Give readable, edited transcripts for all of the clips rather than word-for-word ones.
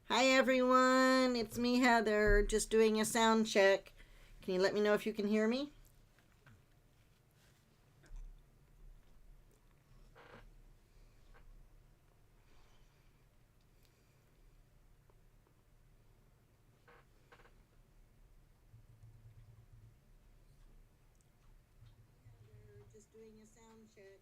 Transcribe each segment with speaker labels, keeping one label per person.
Speaker 1: Hi everyone, it's me Heather, just doing a sound check. Can you let me know if you can hear me? Just doing a sound check.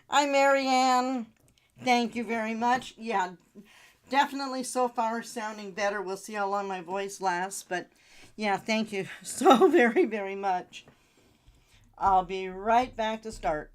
Speaker 1: Hi Marianne, thank you very much. Yeah, definitely so far sounding better. We'll see how long my voice lasts, but yeah, thank you so very much. I'll be right back to start.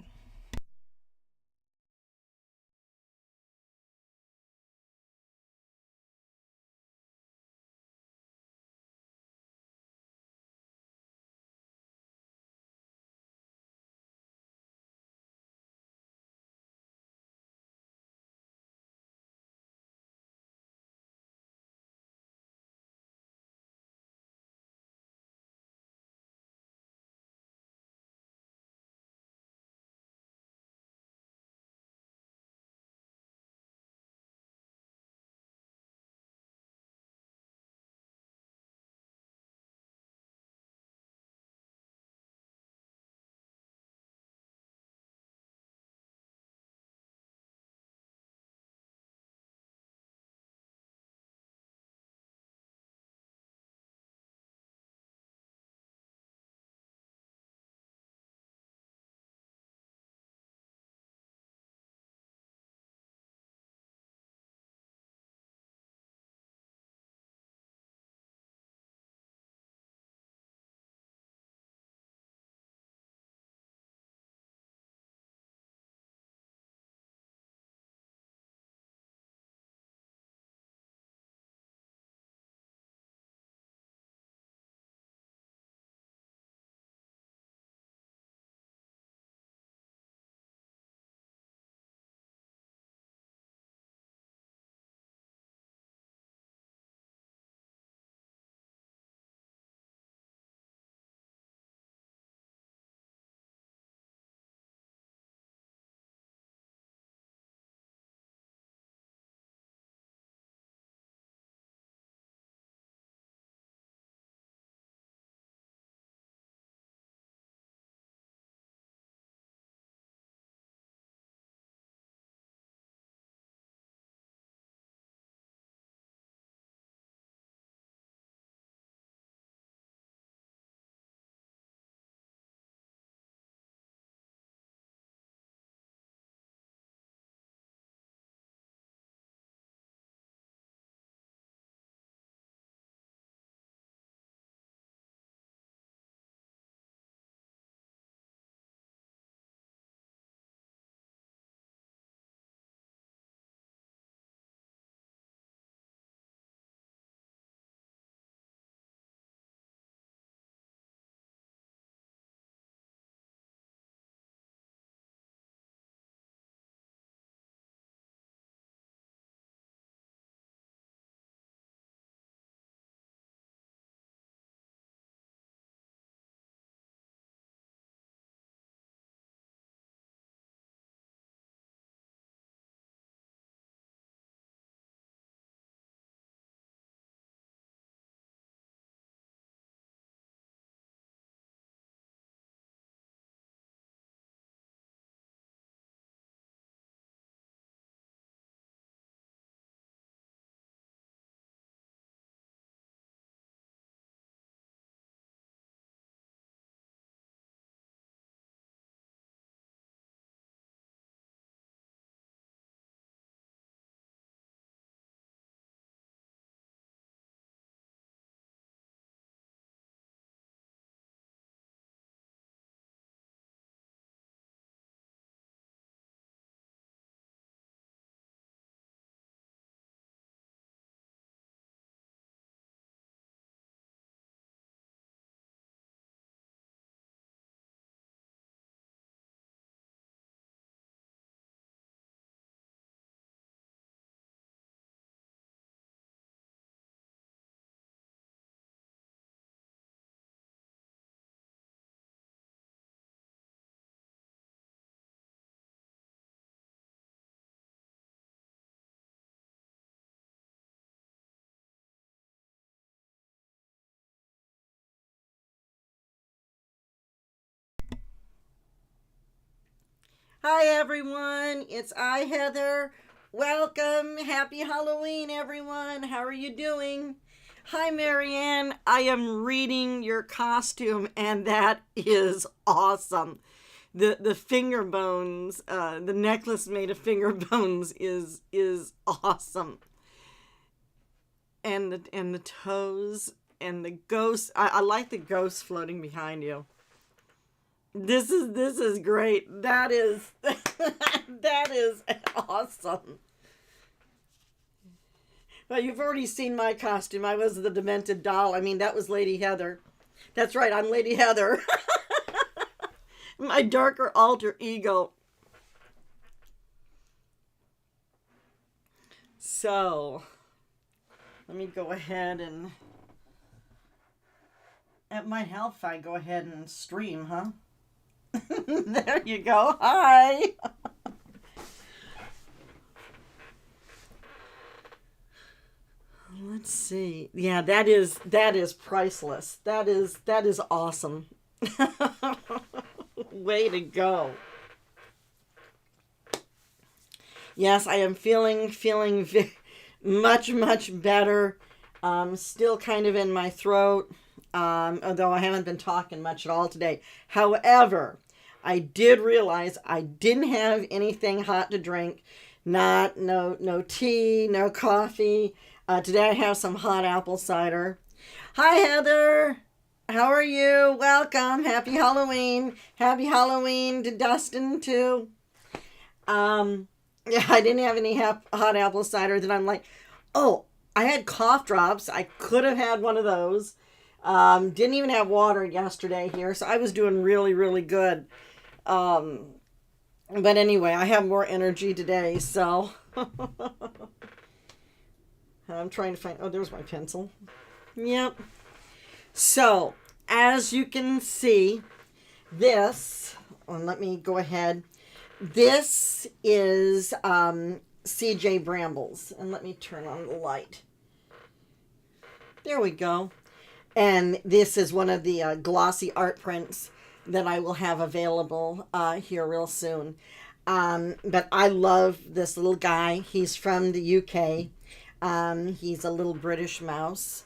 Speaker 1: Hi everyone, it's I, Heather. Welcome, happy Halloween everyone. How are you doing? Hi Marianne, I am reading your costume and that is awesome. The finger bones, the necklace made of finger bones is awesome. And the toes and the ghost. I like the ghost floating behind you. This is great. That is that is awesome. Well, you've already seen my costume. I was the demented doll. I mean, that was Lady Heather. That's right, I'm Lady Heather. My darker alter ego. So, let me go ahead and... It might help if I go ahead and stream, huh? There you go. Hi. Let's see. Yeah, that is priceless. That is awesome. Way to go. Yes, I am feeling much better. Still kind of in my throat. Although I haven't been talking much at all today. However, I did realize I didn't have anything hot to drink. No tea, no coffee. Today I have some hot apple cider. Hi Heather, how are you? Welcome. Happy Halloween. Happy Halloween to Dustin too. Yeah, I didn't have any hot apple cider. Then I'm like, oh, I had cough drops. I could have had one of those. Didn't even have water yesterday here, so I was doing really good. But anyway, I have more energy today, so I'm trying to find, oh, there's my pencil. Yep. So, as you can see, this, let me go ahead. This is CJ Brambles, and let me turn on the light. There we go. And this is one of the glossy art prints that I will have available here real soon. But I love this little guy. He's from the UK. He's a little British mouse.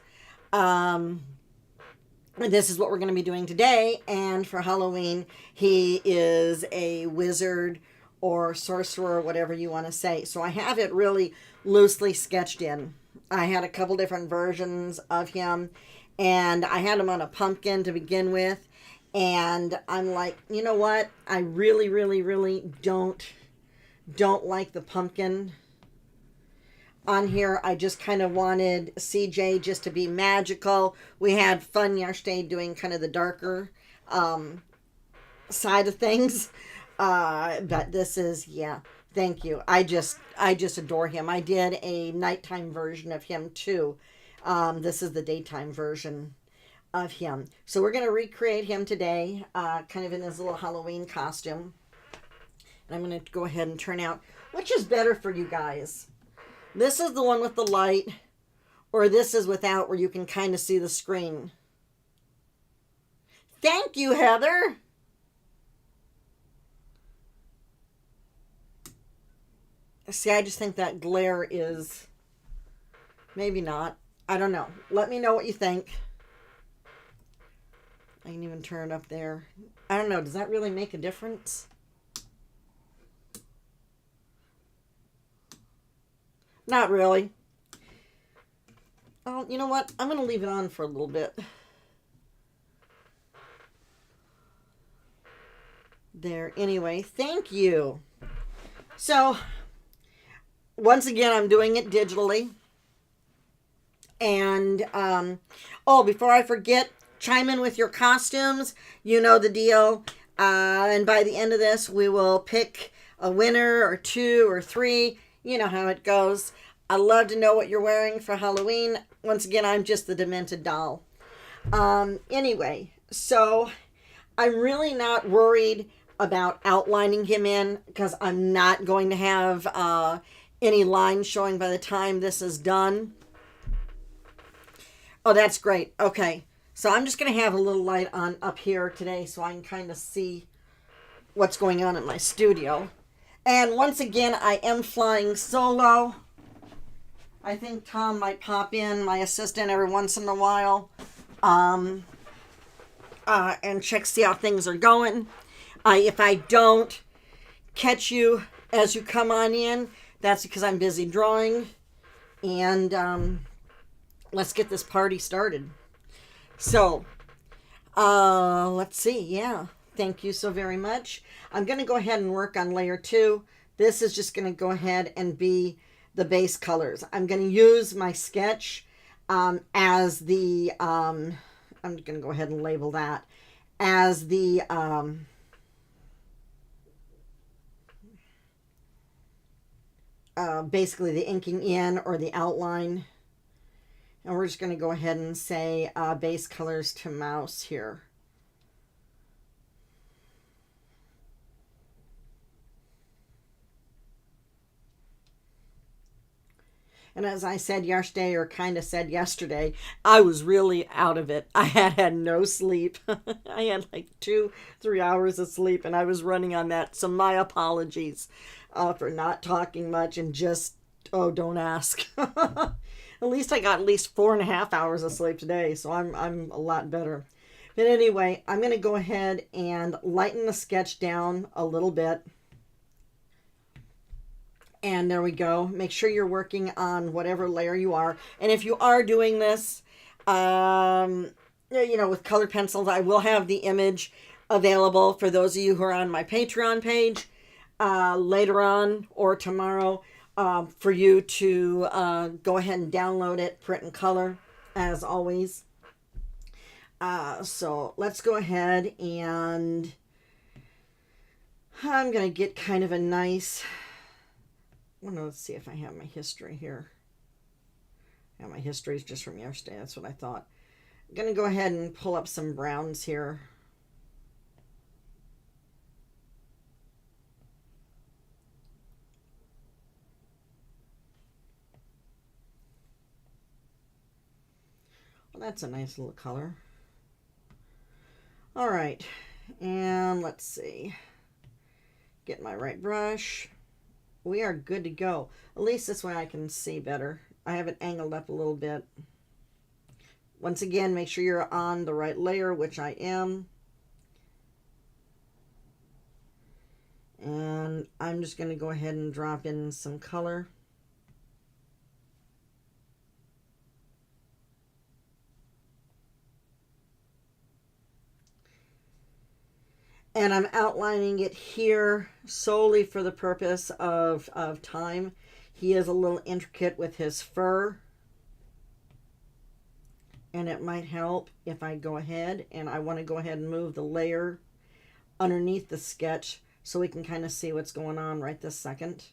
Speaker 1: This is what we're going to be doing today. And for Halloween, he is a wizard or sorcerer, whatever you want to say. So I have it really loosely sketched in. I had a couple different versions of him. And I had him on a pumpkin to begin with. And I'm like, you know what? I really don't like the pumpkin on here. I just kind of wanted CJ just to be magical. We had fun yesterday doing kind of the darker side of things. But this is, yeah, thank you. I just adore him. I did a nighttime version of him too. This is the daytime version of him. So we're going to recreate him today, kind of in his little Halloween costume. And I'm going to go ahead and turn out, which is better for you guys? This is the one with the light, or this is without, where you can kind of see the screen. Thank you, Heather. See, I just think that glare is, maybe not. I don't know. Let me know what you think. I can even turn it up there. I don't know. Does that really make a difference? Not really. Oh, you know what? I'm going to leave it on for a little bit. There. Anyway, thank you. So, once again, I'm doing it digitally. And, oh, before I forget, chime in with your costumes. You know the deal. And by the end of this, we will pick a winner or two or three. You know how it goes. I love to know what you're wearing for Halloween. Once again, I'm just the demented doll. Anyway, so I'm really not worried about outlining him in, because I'm not going to have any lines showing by the time this is done. Oh, that's great. Okay. So I'm just going to have a little light on up here today so I can kind of see what's going on in my studio. And once again, I am flying solo. I think Tom might pop in, my assistant, every once in a while, and check, see how things are going. If I don't catch you as you come on in, that's because I'm busy drawing. And let's get this party started. So, let's see. Yeah, thank you so very much. I'm going to go ahead and work on layer 2. This is just going to go ahead and be the base colors. I'm going to use my sketch as the, I'm going to go ahead and label that as the, basically the inking in or the outline. And we're just going to go ahead and say base colors to mouse here. And as I said yesterday, or kind of said yesterday, I was really out of it. I had no sleep. I had like 2-3 hours of sleep, and I was running on that. So my apologies for not talking much and just, oh, don't ask. At least I got at least 4.5 hours of sleep today, so I'm a lot better. But anyway, I'm going to go ahead and lighten the sketch down a little bit. And there we go. Make sure you're working on whatever layer you are. And if you are doing this, you know, with colored pencils, I will have the image available for those of you who are on my Patreon page later on or tomorrow for you to go ahead and download it, print and color, as always. So let's go ahead and I'm going to get kind of a nice... Well, let's see if I have my history here. Yeah, my history is just from yesterday. That's what I thought. I'm going to go ahead and pull up some browns here. Well, that's a nice little color. All right. And let's see. Get my right brush. We are good to go. At least this way I can see better. I have it angled up a little bit. Once again, make sure you're on the right layer, which I am. And I'm just going to go ahead and drop in some color. And I'm outlining it here solely for the purpose of time. He is a little intricate with his fur. And it might help if I go ahead and I want to go ahead and move the layer underneath the sketch so we can kind of see what's going on right this second.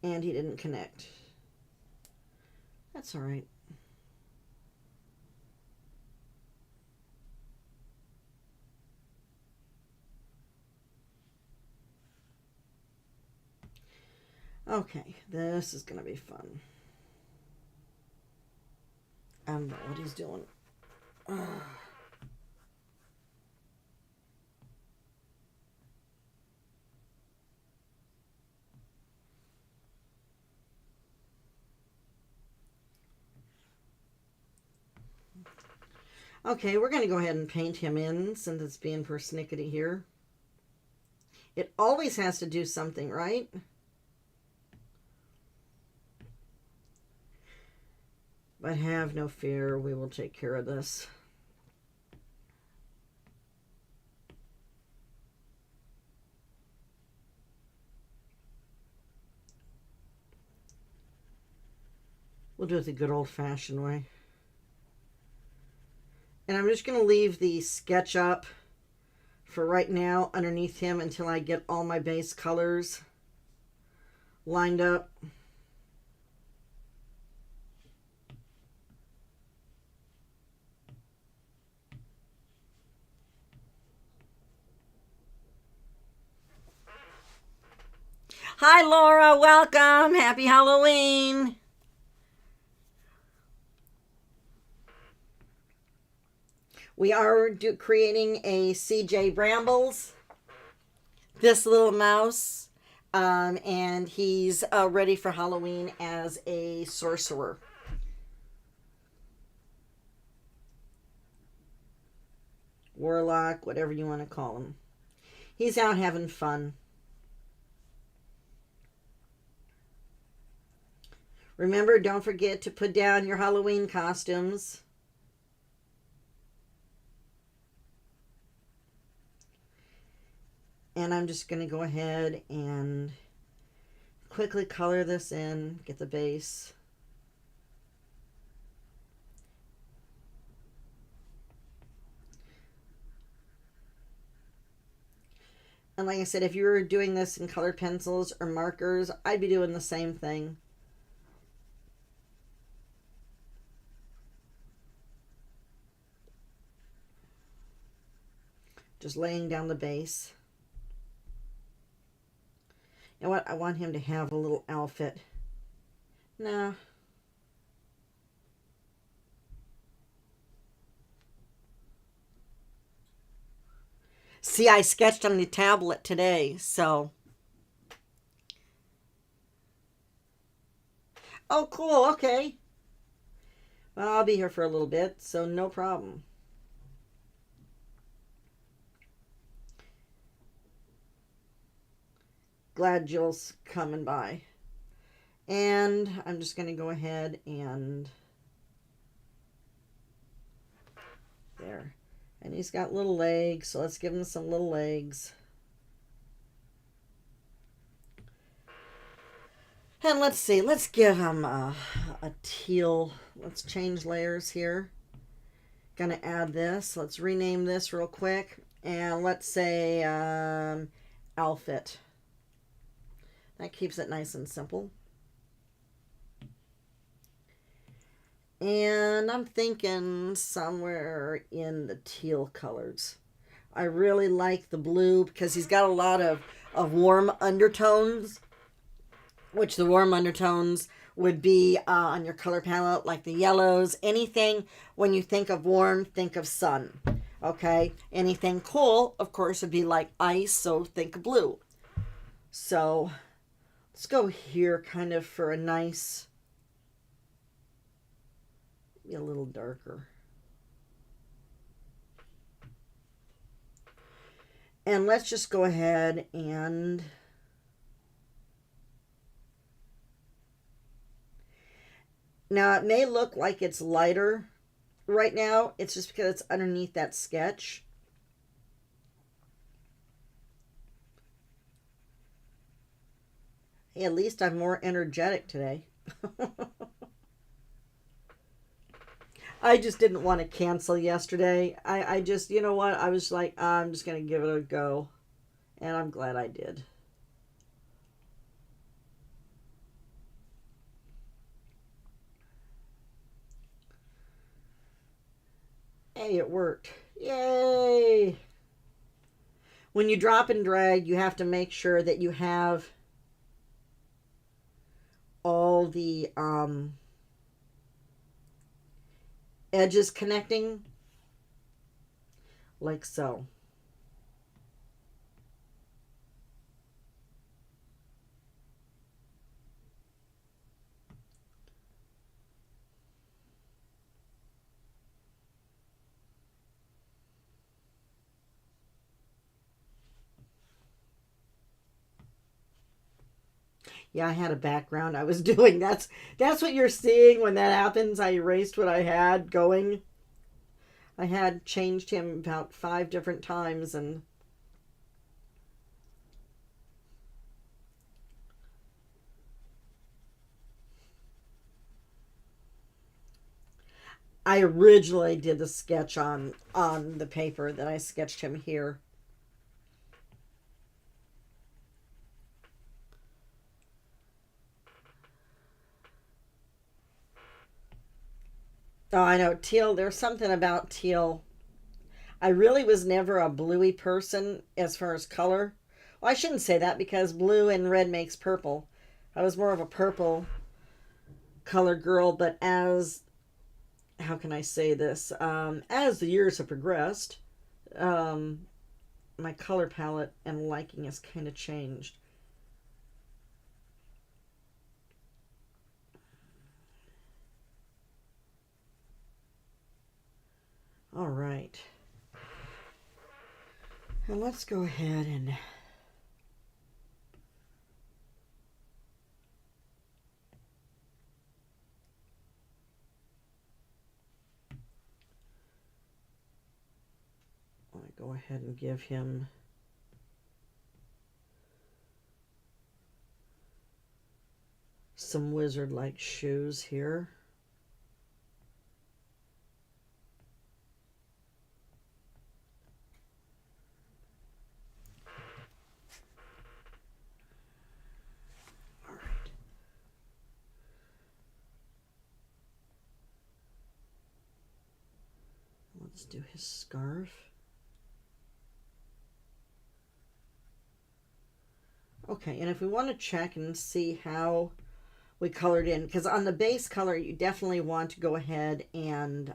Speaker 1: And he didn't connect. That's all right. Okay, this is going to be fun. I don't know what he's doing. Okay, we're going to go ahead and paint him in since it's being persnickety here. It always has to do something, right? But have no fear, we will take care of this. We'll do it the good old-fashioned way. And I'm just going to leave the sketch up for right now underneath him until I get all my base colors lined up. Hi, Laura. Welcome. Happy Halloween. We are creating a CJ Brambles, this little mouse, and he's ready for Halloween as a sorcerer. Warlock, whatever you want to call him. He's out having fun. Remember, don't forget to put down your Halloween costumes. And I'm just going to go ahead and quickly color this in, get the base. And like I said, if you were doing this in colored pencils or markers, I'd be doing the same thing. Just laying down the base. You know what? I want him to have a little outfit. No. See, I sketched on the tablet today, so. Oh, cool. Okay. Well, I'll be here for a little bit, so no problem. Glad Jill's coming by. And I'm just going to go ahead and there. And he's got little legs, so let's give him some little legs. And let's see, let's give him a teal. Let's change layers here. Gonna add this. Let's rename this real quick. And let's say outfit. That keeps it nice and simple. And I'm thinking somewhere in the teal colors. I really like the blue because he's got a lot of warm undertones, which the warm undertones would be on your color palette, like the yellows. Anything, when you think of warm, think of sun. Okay? Anything cool, of course, would be like ice, so think of blue. So let's go here kind of for a nice, a little darker. And let's just go ahead and now it may look like it's lighter right now. It's just because it's underneath that sketch. Hey, at least I'm more energetic today. I just didn't want to cancel yesterday. I just, you know what? I was like, I'm just going to give it a go. And I'm glad I did. Hey, it worked. Yay! When you drop and drag, you have to make sure that you have all the edges connecting like so. Yeah, I had a background I was doing. That's what you're seeing when that happens. I erased what I had going. I had changed him about 5 different times, and I originally did the sketch on the paper that I sketched him here. Oh, I know, teal, there's something about teal. I really was never a bluey person as far as color. Well, I shouldn't say that because blue and red makes purple. I was more of a purple color girl, but as how can I say this? As the years have progressed, my color palette and liking has kind of changed. All right. Now let's go ahead and go ahead and give him some wizard-like shoes here. All right. Let's do his scarf. Okay, and if we want to check and see how we colored in, because on the base color, you definitely want to go ahead and,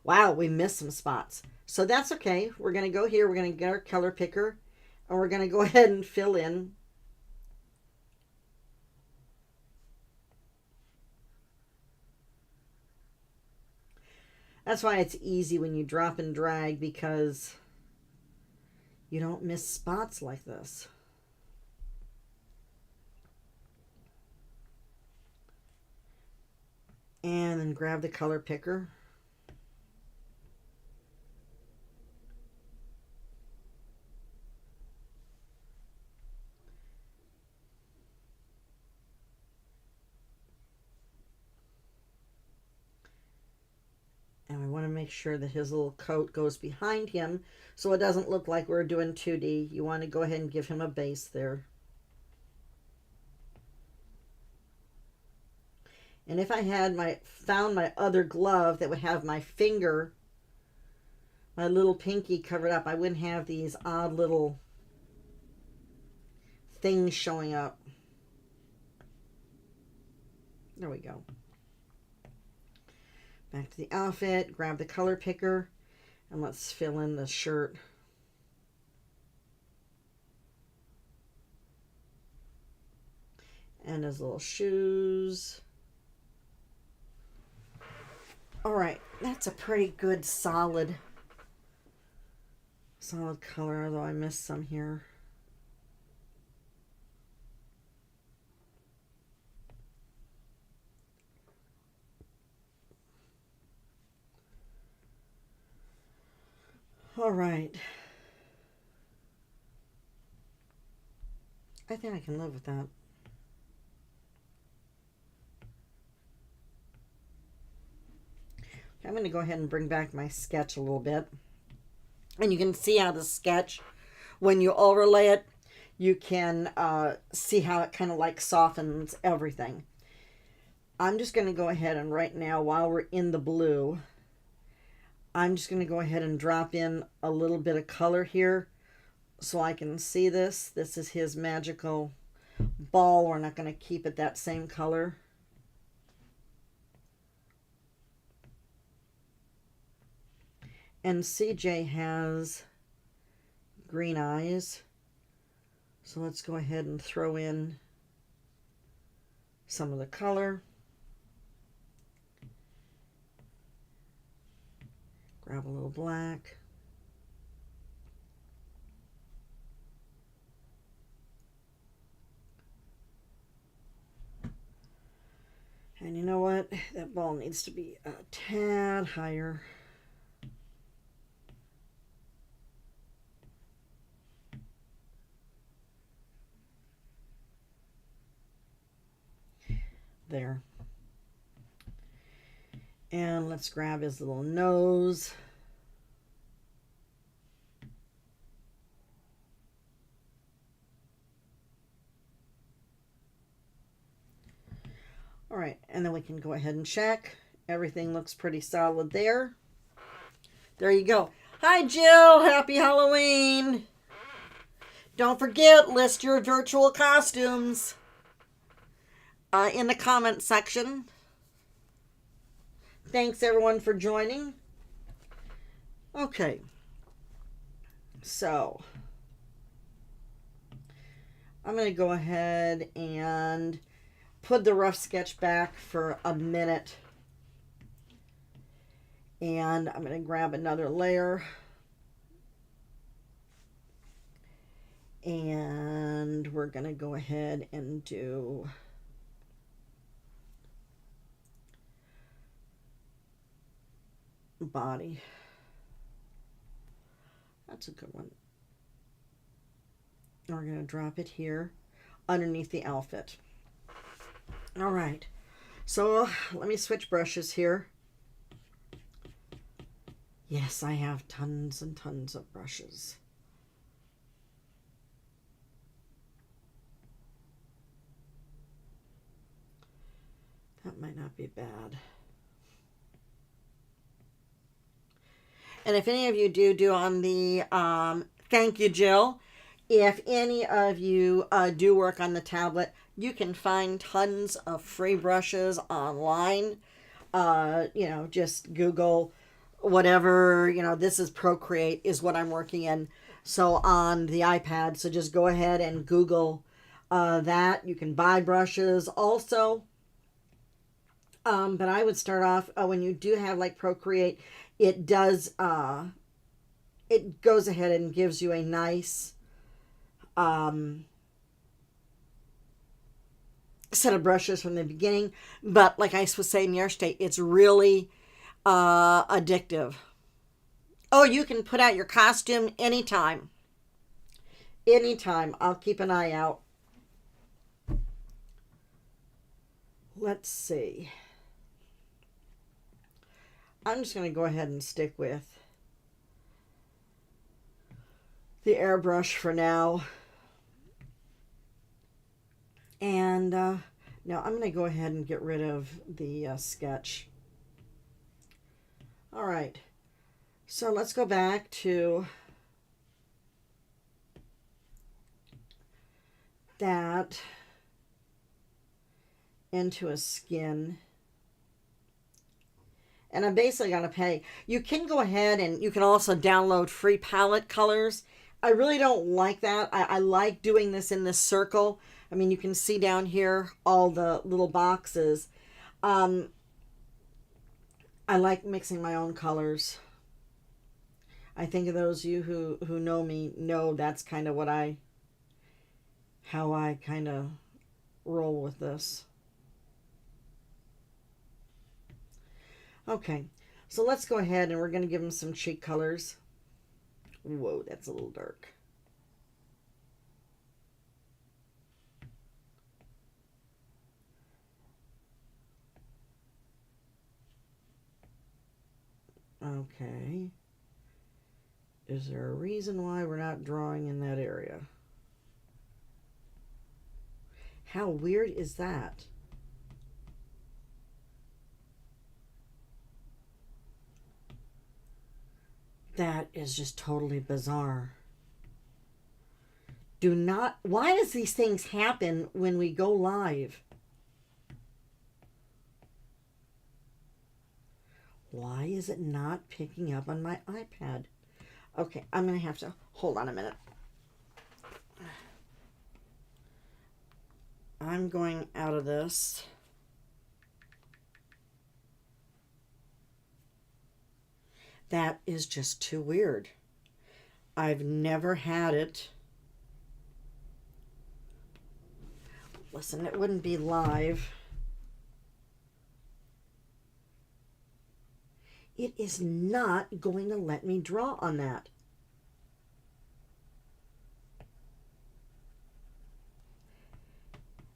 Speaker 1: wow, we missed some spots. So that's okay. We're going to go here. We're going to get our color picker, and we're going to go ahead and fill in. That's why it's easy when you drop and drag, because you don't miss spots like this. And then grab the color picker. And we want to make sure that his little coat goes behind him so it doesn't look like we're doing 2D. You want to go ahead and give him a base there. And if I had found my other glove that would have my finger, my little pinky covered up, I wouldn't have these odd little things showing up. There we go. Back to the outfit, grab the color picker, and let's fill in the shirt. And his little shoes. All right, that's a pretty good solid color, although I missed some here. All right. I think I can live with that. I'm going to go ahead and bring back my sketch a little bit. And you can see how the sketch, when you overlay it, you can see how it kind of like softens everything. I'm just going to go ahead and right now, while we're in the blue, I'm just going to go ahead and drop in a little bit of color here so I can see this. This is his magical ball. We're not going to keep it that same color. And CJ has green eyes. So let's go ahead and throw in some of the color. Grab a little black. And you know what? That ball needs to be a tad higher. There. And let's grab his little nose. All right, and then we can go ahead and check. Everything looks pretty solid there. There you go. Hi, Jill. Happy Halloween. Don't forget, list your virtual costumes in the comment section. Thanks everyone for joining. Okay. So I'm going to go ahead and put the rough sketch back for a minute. And I'm going to grab another layer. And we're going to go ahead and do body. That's a good one. We're going to drop it here underneath the outfit. All right. So let me switch brushes here. Yes, I have tons and tons of brushes. That might not be bad. And if any of you do on the, thank you, Jill. If any of you do work on the tablet, you can find tons of free brushes online. You know, just Google whatever, you know, this is Procreate is what I'm working in. So on the iPad, so just go ahead and Google that. You can buy brushes also. But I would start off when you do have like Procreate, it does, it goes ahead and gives you a nice set of brushes from the beginning. But like I was saying yesterday, it's really addictive. Oh, you can put out your costume anytime. Anytime. I'll keep an eye out. Let's see. I'm just going to go ahead and stick with the airbrush for now. And now I'm going to go ahead and get rid of the sketch. All right. So let's go back to that into a skin. And I'm basically going to pay. You can go ahead and you can also download free palette colors. I really don't like that. I like doing this in this circle. I mean, you can see down here all the little boxes. I like mixing my own colors. I think of those of you who know me know that's kind of what how I kind of roll with this. Okay, so let's go ahead and we're going to give them some cheek colors. Whoa, that's a little dark. Okay. Is there a reason why we're not drawing in that area? How weird is that? That is just totally bizarre. Do not, why does these things happen when we go live? Why is it not picking up on my iPad? Okay, I'm going to have to, hold on a minute. I'm going out of this. That is just too weird. I've never had it. Listen, it wouldn't be live. It is not going to let me draw on that.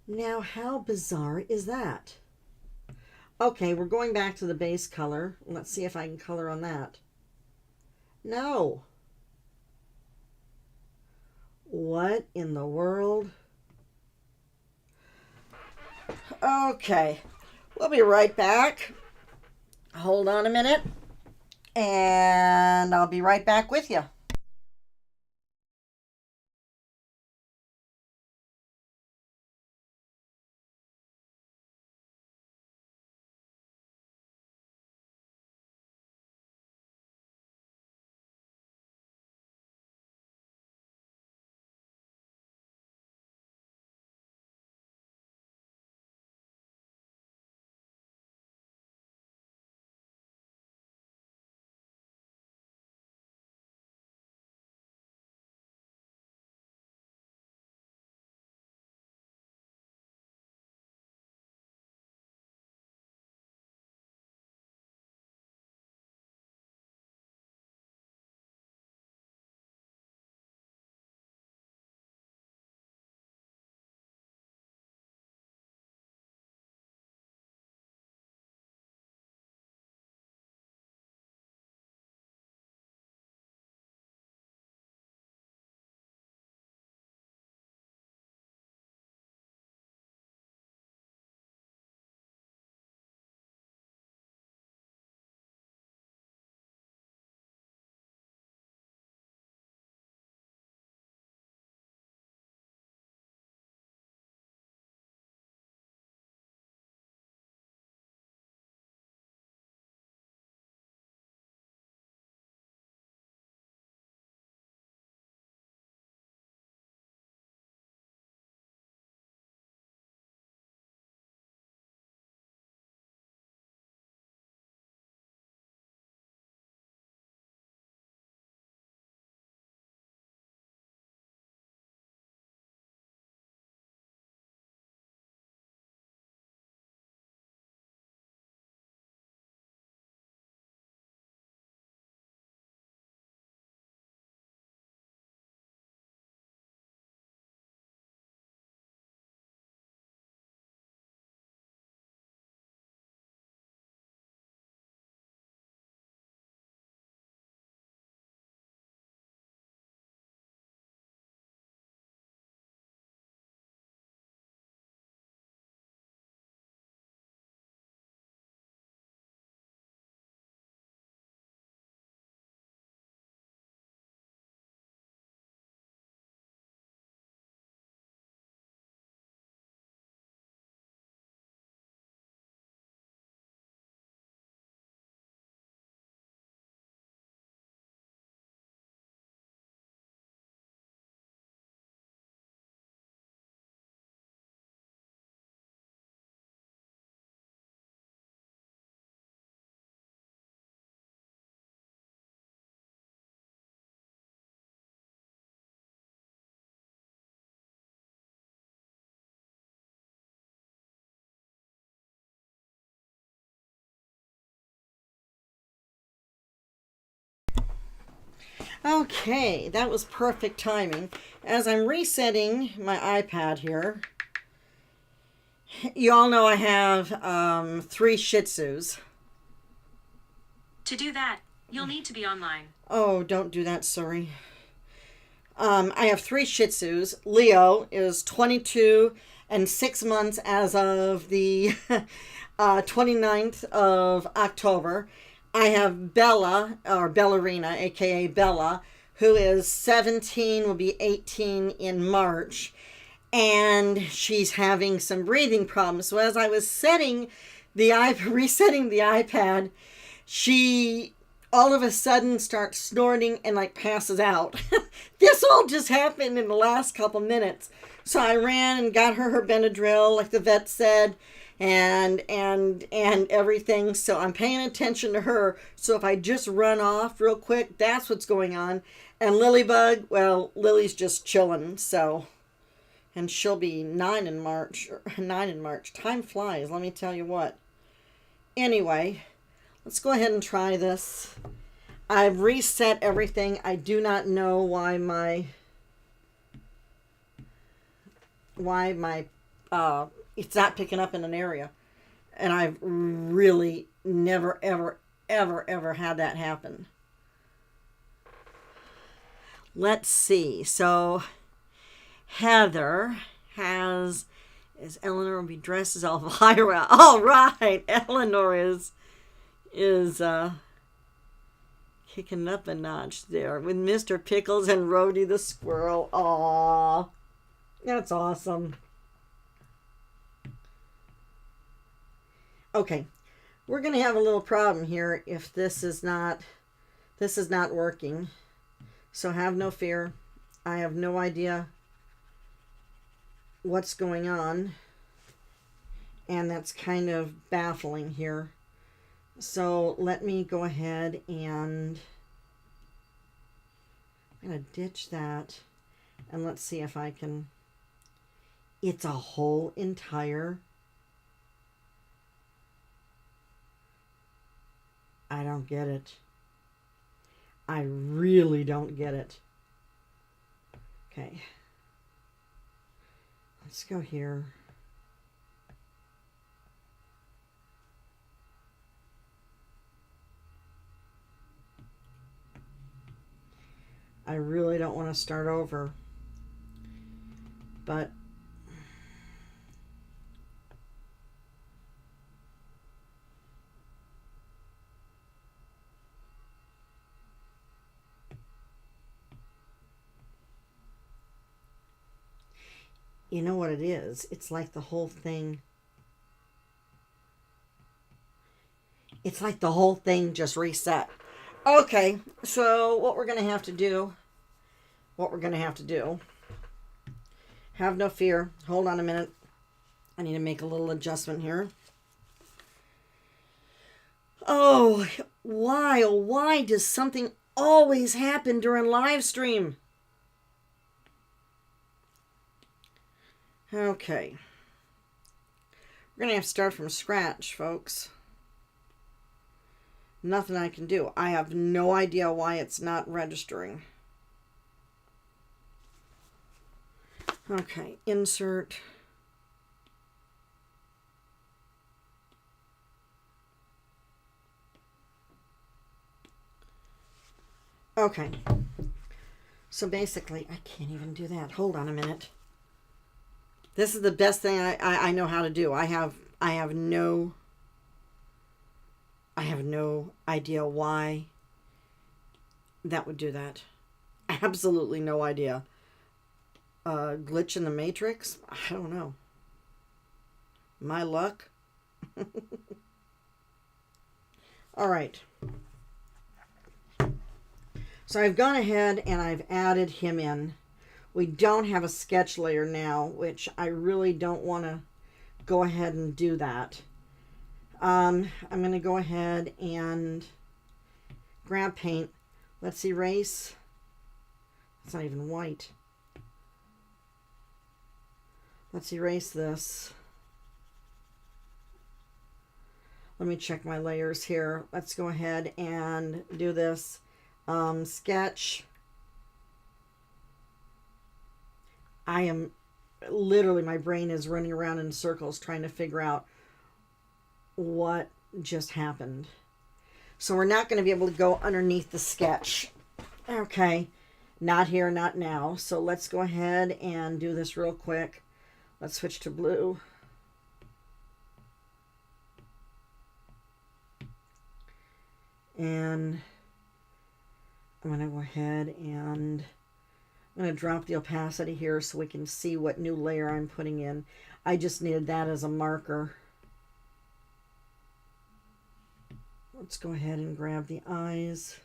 Speaker 1: Now, how bizarre is that? Okay, we're going back to the base color. Let's see if I can color on that. No. What in the world? Okay, we'll be right back. Hold on a minute, and I'll be right back with you. Okay, that was perfect timing. As I'm resetting my iPad here, you all know I have 3 Shih Tzus.
Speaker 2: To do that, you'll need to be online.
Speaker 1: Oh, don't do that, sorry. I have 3 Shih Tzus. Leo is 22 and 6 months as of the 29th of October. I have Bella, or Bellarina, aka Bella, who is 17, will be 18 in March. And she's having some breathing problems. So as I was resetting the iPad, she all of a sudden starts snorting and like passes out. This all just happened in the last couple minutes. So I ran and got her Benadryl, like the vet said, and everything. So I'm paying attention to her. So if I just run off real quick, that's what's going on. And Lilybug, well, Lily's just chilling. So, and she'll be 9 in March. 9 in March. Time flies. Let me tell you what. Anyway, let's go ahead and try this. I've reset everything. I do not know why my it's not picking up in an area. And I've really never, ever had that happen. Let's see. So Heather is Eleanor will be dressed as Elvira. All right. Eleanor is kicking up a notch there with Mr. Pickles and Rhodey the squirrel. Aww. That's awesome. Okay. We're going to have a little problem here if this is not working. So have no fear. I have no idea what's going on. And that's kind of baffling here. So let me go ahead and I'm going to ditch that. And let's see if I can. It's a whole entire. I don't get it. I really don't get it. Okay. Let's go here. I really don't want to start over. But you know what it is? It's like the whole thing. It's like the whole thing just reset. Okay, so what we're going to have to do, have no fear. Hold on a minute. I need to make a little adjustment here. Oh, why does something always happen during live stream? Okay. We're going to have to start from scratch, folks. Nothing I can do. I have no idea why it's not registering. Okay, insert. Okay. So basically, I can't even do that. Hold on a minute. This is the best thing I know how to do. I have no idea why that would do that. Absolutely no idea. Glitch in the matrix? I don't know. My luck? All right. So I've gone ahead and I've added him in. We don't have a sketch layer now, which I really don't want to go ahead and do that. I'm going to go ahead and grab paint. Let's erase. It's not even white. Let's erase this. Let me check my layers here. Let's go ahead and do this. Sketch. I am literally, my brain is running around in circles trying to figure out what just happened. So we're not going to be able to go underneath the sketch. Okay, not here, not now. So let's go ahead and do this real quick. Let's switch to blue. And I'm going to go ahead and I'm going to drop the opacity here so we can see what new layer I'm putting in. I just needed that as a marker. Let's go ahead and grab the eyes.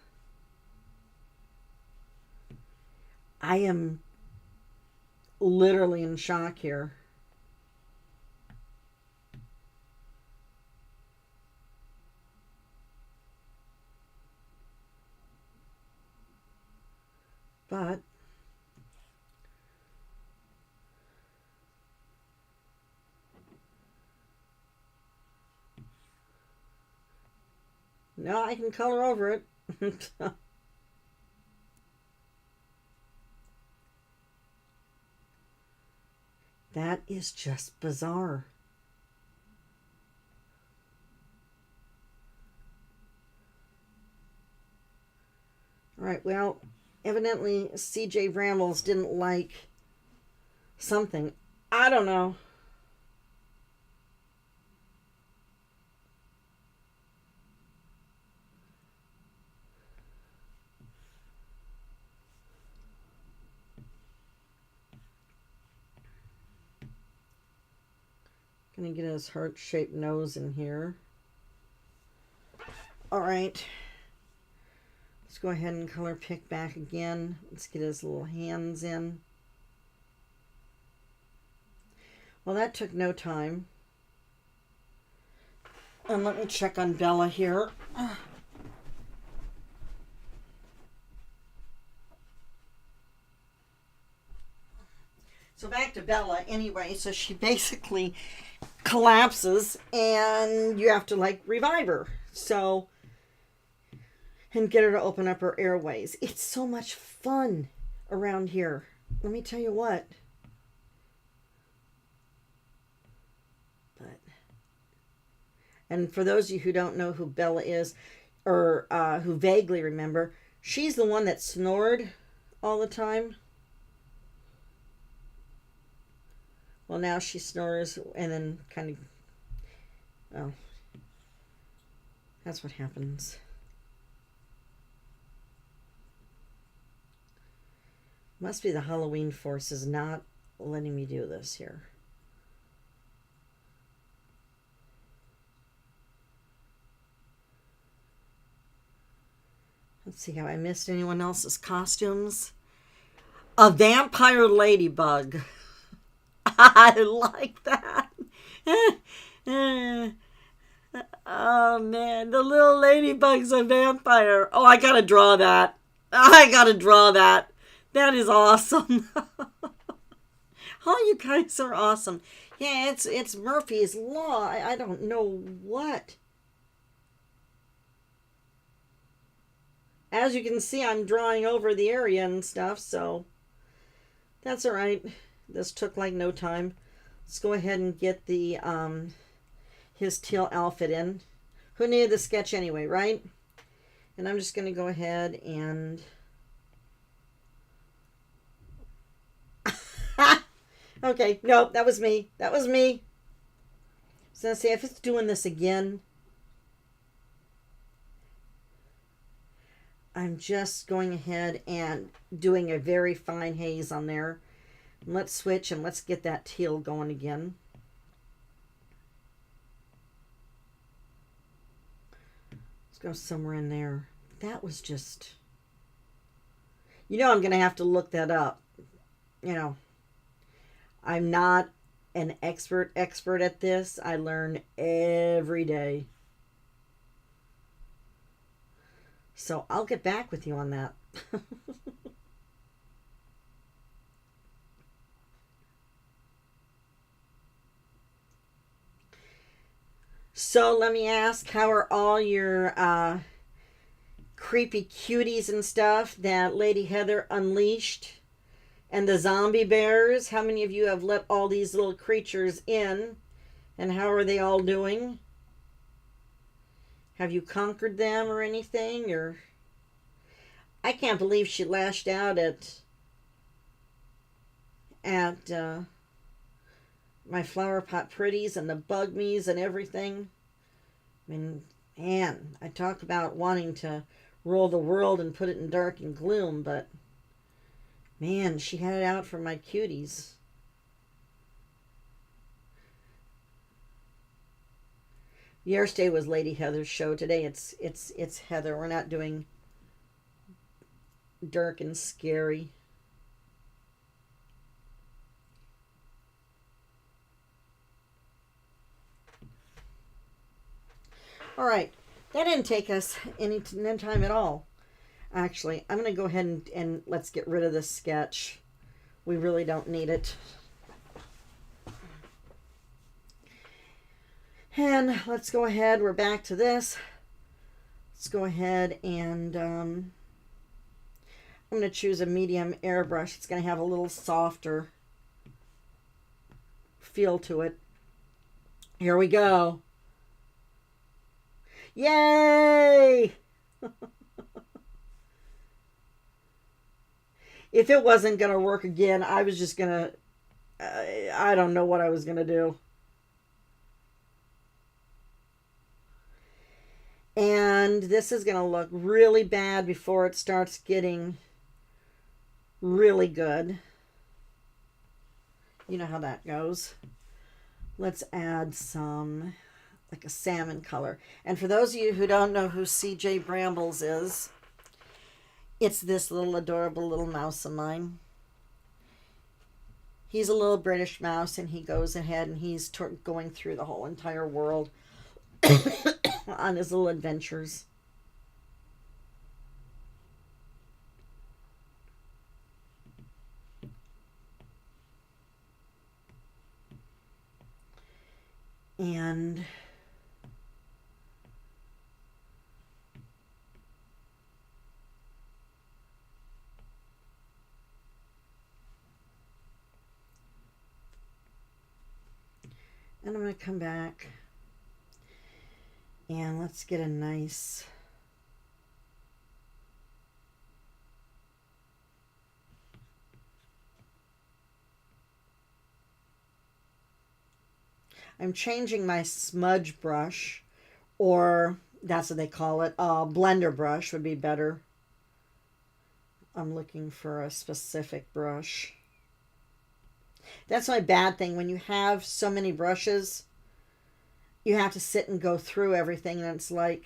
Speaker 1: I am literally in shock here. But now I can color over it. That is just bizarre. All right, well, evidently CJ Brambles didn't like something. I don't know. Gonna get his heart-shaped nose in here. All right. Let's go ahead and color pick back again. Let's get his little hands in. Well, that took no time. And let me check on Bella here. So back to Bella anyway. So she basically collapses and you have to like revive her. So, and get her to open up her airways. It's so much fun around here. Let me tell you what. But, and for those of you who don't know who Bella is, or who vaguely remember, she's the one that snored all the time. Well, now she snores and then kind of, well, that's what happens. Must be the Halloween force is not letting me do this here. Let's see, have I missed anyone else's costumes? A vampire ladybug. I like that. Oh man, the little ladybug's a vampire. Oh, I gotta draw that. I gotta draw that. That is awesome. Oh, you guys are awesome. Yeah, it's Murphy's Law. I don't know what. As you can see, I'm drawing over the area and stuff, so that's all right. This took like no time. Let's go ahead and get the his teal outfit in. Who needed the sketch anyway, right? And I'm just going to go ahead and okay, nope, that was me. That was me. So let's see if it's doing this again. I'm just going ahead and doing a very fine haze on there. Let's switch and let's get that teal going again. Let's go somewhere in there. That was just, you know, I'm going to have to look that up. You know, I'm not an expert at this. I learn every day. So I'll get back with you on that. So let me ask, how are all your creepy cuties and stuff that Lady Heather unleashed And the zombie bears, how many of you have let all these little creatures in? And how are they all doing? Have you conquered them or anything? Or I can't believe she lashed out at my flower pot pretties and the bug me's and everything. I mean, man, I talk about wanting to rule the world and put it in dark and gloom, but man, she had it out for my cuties. Yesterday was Lady Heather's show. Today it's Heather. We're not doing dark and scary. All right, that didn't take us any time at all. Actually, I'm going to go ahead and let's get rid of this sketch. We really don't need it. And let's go ahead. We're back to this. Let's go ahead and I'm going to choose a medium airbrush. It's going to have a little softer feel to it. Here we go. Yay! If it wasn't going to work again, I was just going to, I don't know what I was going to do. And this is going to look really bad before it starts getting really good. You know how that goes. Let's add some, like a salmon color. And for those of you who don't know who CJ Brambles is, it's this little adorable little mouse of mine. He's a little British mouse, and he goes ahead and he's going through the whole entire world on his little adventures. And I'm going to come back and let's get a nice I'm changing my smudge brush, or that's what they call it. Blender brush would be better. I'm looking for a specific brush. That's my bad thing. When you have so many brushes, you have to sit and go through everything, and it's like,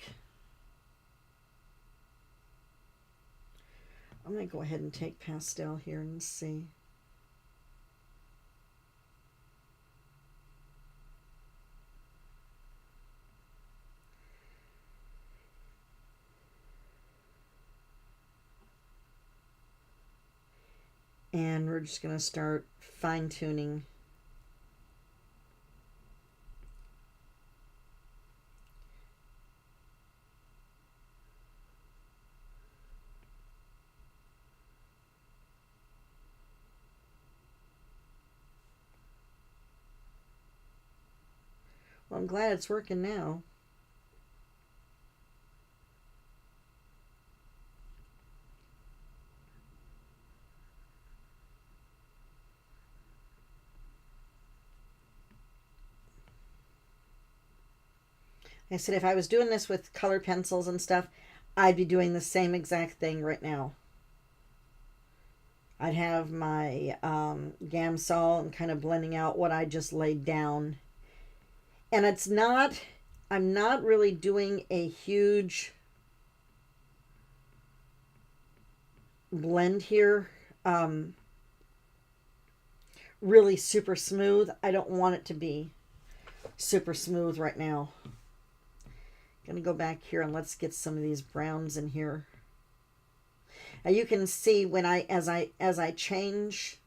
Speaker 1: I'm going to go ahead and take pastel here and see. And we're just going to start fine-tuning. Well, I'm glad it's working now. I said if I was doing this with color pencils and stuff, I'd be doing the same exact thing right now. I'd have my Gamsol and kind of blending out what I just laid down. And it's not, I'm not really doing a huge blend here. Really super smooth. I don't want it to be super smooth right now. Gonna go back here and let's get some of these browns in here. Now you can see when as I change,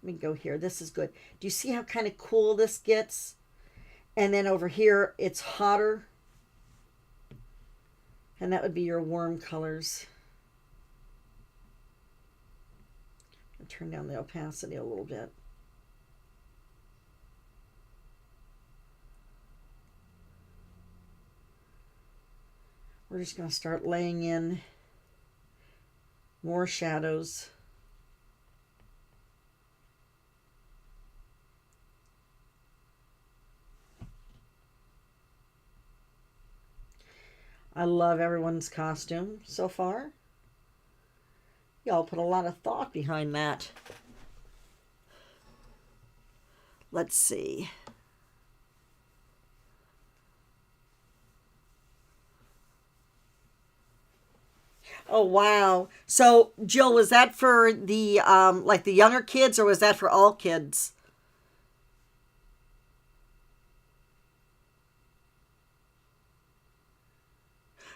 Speaker 1: let me go here. This is good. Do you see how kind of cool this gets? And then over here it's hotter. And that would be your warm colors. turn down the opacity a little bit. We're just going to start laying in more shadows. I love everyone's costume so far. Y'all put a lot of thought behind that. Let's see. Oh, wow. So, Jill, was that for the like the younger kids, or was that for all kids?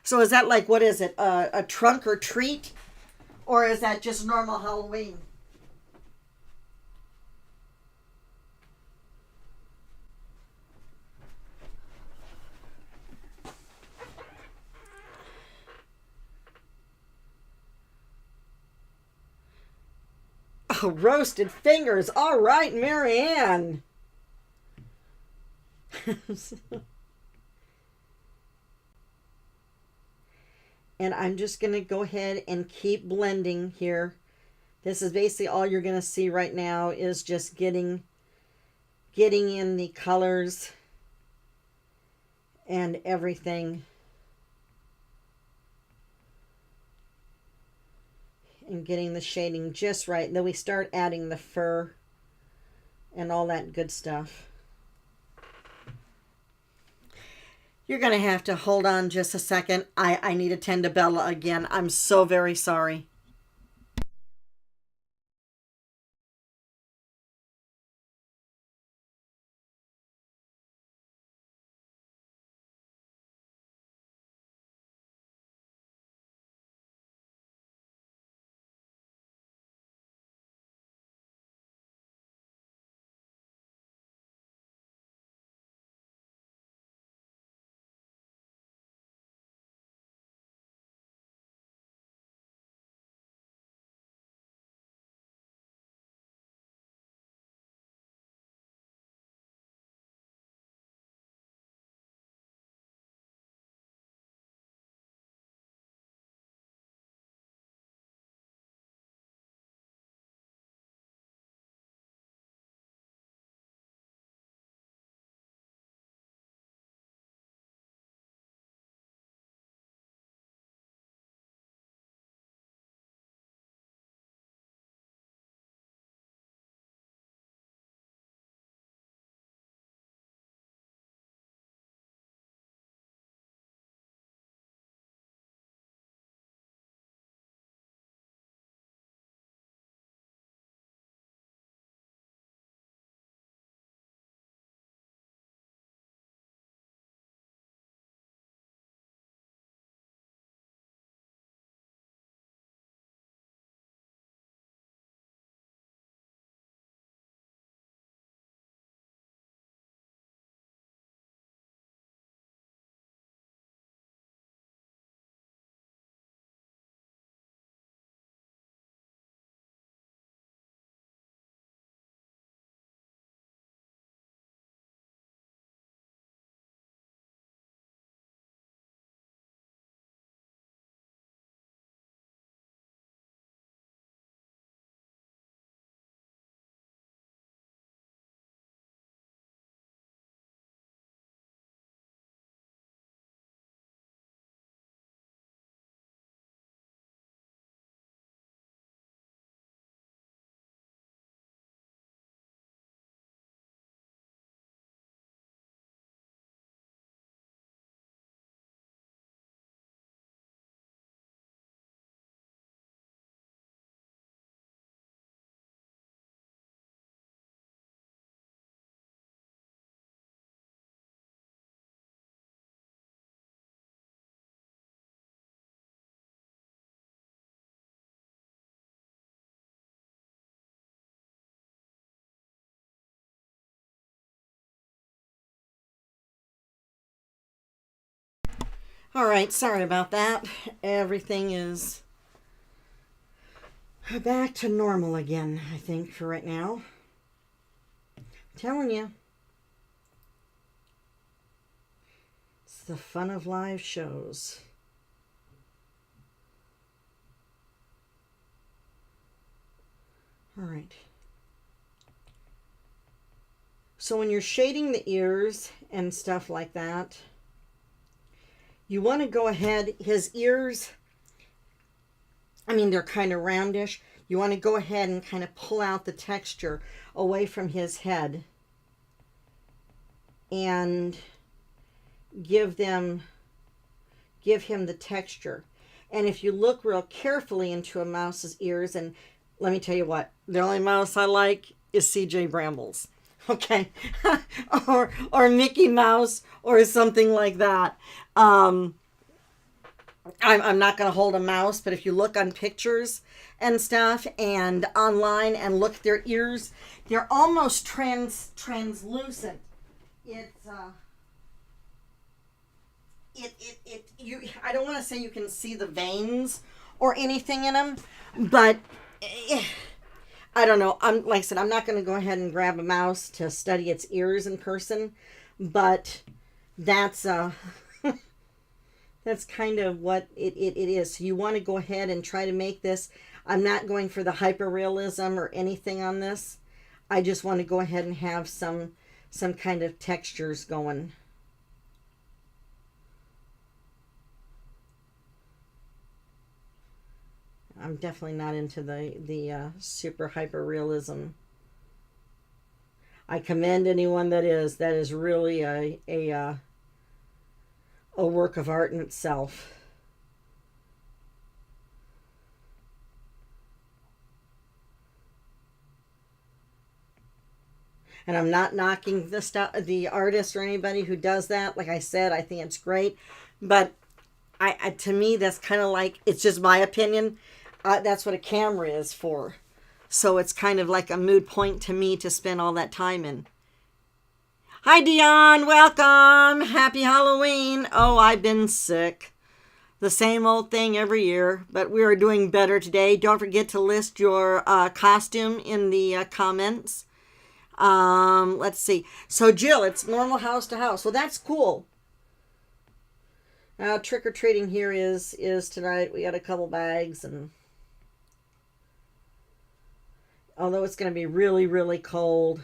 Speaker 1: So is that like, what is it, a trunk or treat? Or is that just normal Halloween? Oh, roasted fingers. All right, Marianne. And I'm just going to go ahead and keep blending here. This is basically all you're going to see right now is just getting in the colors and everything. And getting the shading just right. And then we start adding the fur and all that good stuff. You're going to have to hold on just a second. I need to tend to Bella again. I'm so very sorry. All right, sorry about that. Everything is Back to normal again, I think, for right now. I'm telling you. It's the fun of live shows. All right. So when you're shading the ears and stuff like that, you want to go ahead, his ears, I mean, they're kind of roundish. You want to go ahead and kind of pull out the texture away from his head and give him the texture. And if you look real carefully into a mouse's ears, and let me tell you what, the only mouse I like is CJ Bramble's. Okay. or Mickey Mouse or something like that. I'm not going to hold a mouse, but if you look on pictures and stuff and online and look at their ears, they're almost translucent. It's I don't want to say you can see the veins or anything in them, but I don't know. Like I said, I'm not going to go ahead and grab a mouse to study its ears in person, but that's that's kind of what it is. So you want to go ahead and try to make this. I'm not going for the hyperrealism or anything on this. I just want to go ahead and have some kind of textures going. I'm definitely not into the super hyper realism. I commend anyone that is. That is really a work of art in itself. And I'm not knocking the artist or anybody who does that. Like I said, I think it's great, but I to me that's kind of like, it's just my opinion. That's what a camera is for. So it's kind of like a moot point to me to spend all that time in. Hi, Dion. Welcome. Happy Halloween. Oh, I've been sick. The same old thing every year, but we are doing better today. Don't forget to list your costume in the comments. Let's see. So, Jill, it's normal house to house. Well, that's cool. Trick-or-treating here is tonight. We got a couple bags, and although it's going to be really, really cold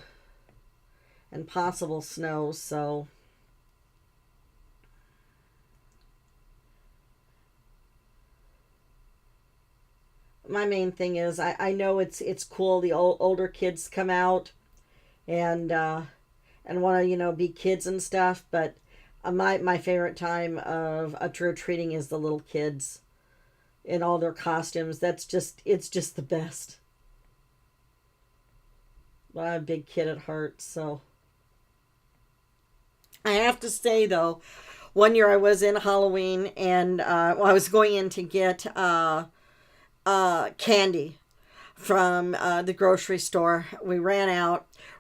Speaker 1: and possible snow, so my main thing is I know it's cool. The older kids come out and want to be kids and stuff, but my favorite time of a trick-or-treating is the little kids in all their costumes. It's just the best. Well, I'm a big kid at heart, so I have to say though, one year I was in Halloween and I was going in to get candy from the grocery store. We ran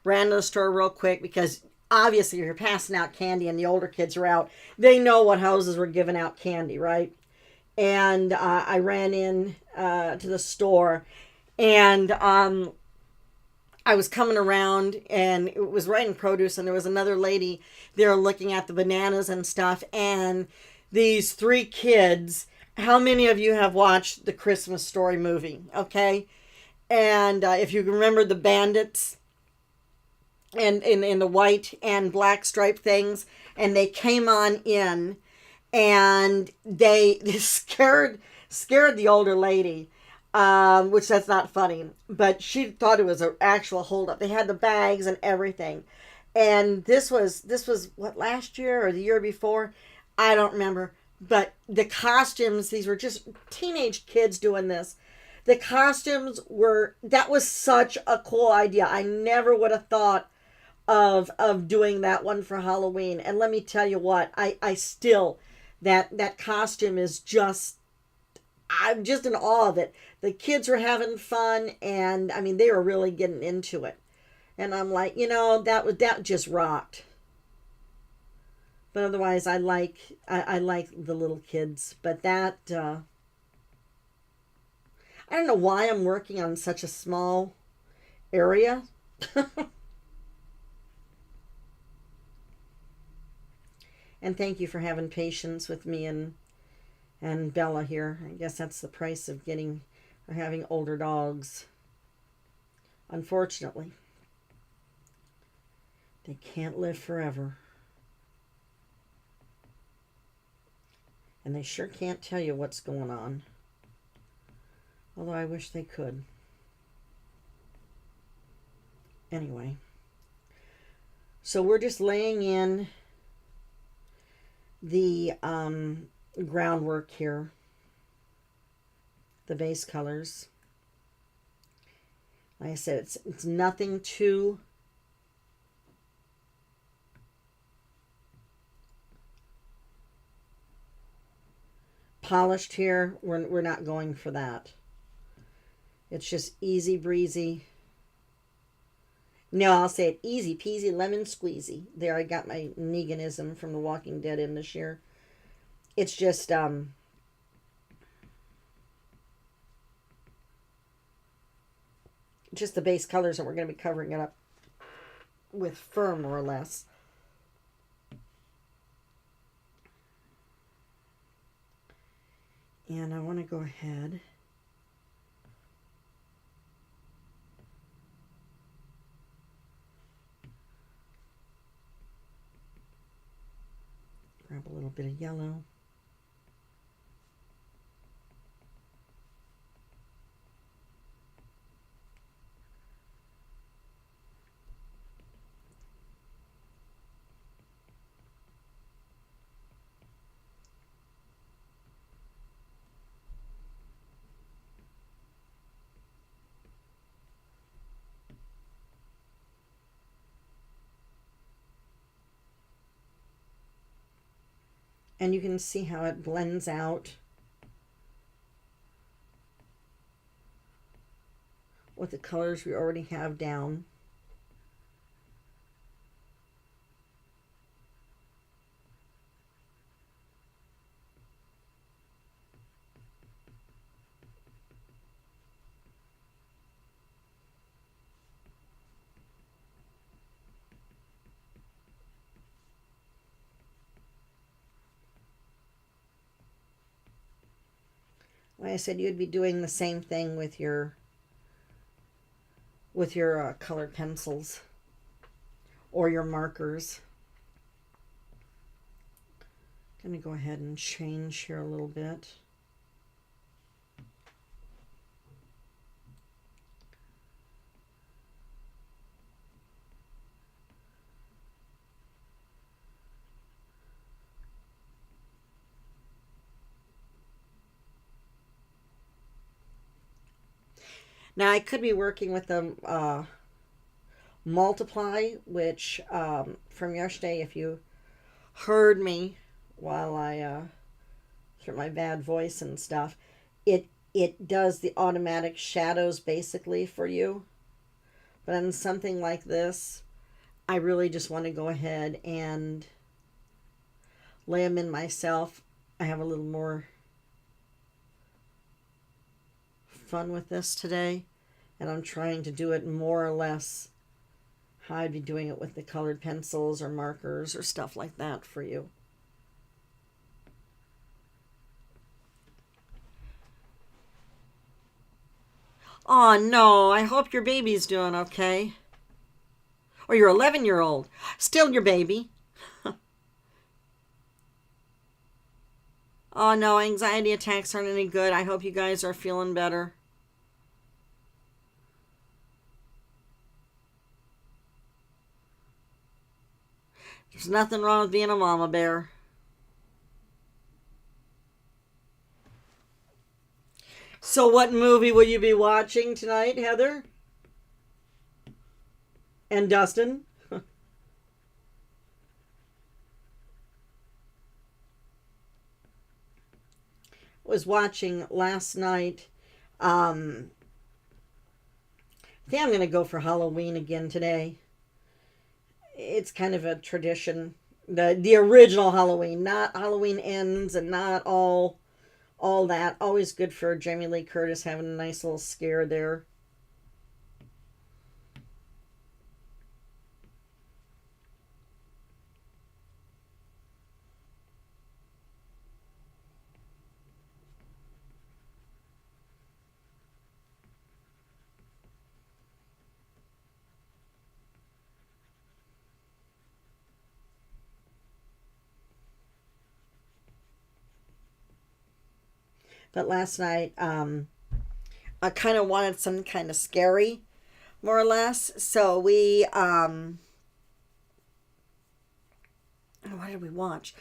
Speaker 1: to the store real quick because obviously if you're passing out candy and the older kids are out, they know what houses were giving out candy, right? And I ran in to the store, and I was coming around, and it was right in produce, and there was another lady there looking at the bananas and stuff, and these three kids. How many of you have watched the Christmas Story movie? Okay, and if you remember the bandits and in the white and black striped things, and they came on in, and they scared the older lady. Which that's not funny, but she thought it was an actual holdup. They had the bags and everything, and this was what, last year or the year before, I don't remember. But the costumes, these were just teenage kids doing this. The costumes that was such a cool idea. I never would have thought of doing that one for Halloween. And let me tell you what, I still, that costume is just, I'm just in awe of it. The kids were having fun, and I mean, they were really getting into it. And I'm like, that just rocked. But otherwise, I like the little kids. But that, I don't know why I'm working on such a small area. And thank you for having patience with me and Bella here. I guess that's the price of getting or having older dogs. Unfortunately, they can't live forever. And they sure can't tell you what's going on. Although I wish they could. Anyway. So we're just laying in the groundwork here. The base colors. Like I said, it's nothing too polished here. We're not going for that. It's just easy breezy. No, I'll say it easy peasy lemon squeezy. There, I got my Neganism from The Walking Dead in this year. It's just the base colors that we're going to be covering it up with fur, more or less. And I want to go ahead grab a little bit of yellow. And you can see how it blends out with the colors we already have down. Like I said, you'd be doing the same thing with your colored pencils or your markers. I'm going to go ahead and change here a little bit. Now, I could be working with the multiply, which from yesterday, if you heard me while I through my bad voice and stuff, it does the automatic shadows basically for you. But on something like this, I really just want to go ahead and lay them in myself. I have a little more fun with this today, and I'm trying to do it more or less how I'd be doing it with the colored pencils or markers or stuff like that for you. Oh no, I hope your baby's doing okay. Or your 11-year-old. Still your baby. Oh no, anxiety attacks aren't any good. I hope you guys are feeling better. There's nothing wrong with being a mama bear. So what movie will you be watching tonight, Heather? And Dustin? Was watching last night. I think I'm going to go for Halloween again today. It's kind of a tradition. The original Halloween, not Halloween Ends and not all all that. Always good for Jamie Lee Curtis having a nice little scare there. But last night, I kind of wanted something kind of scary, more or less. So we, what did we watch?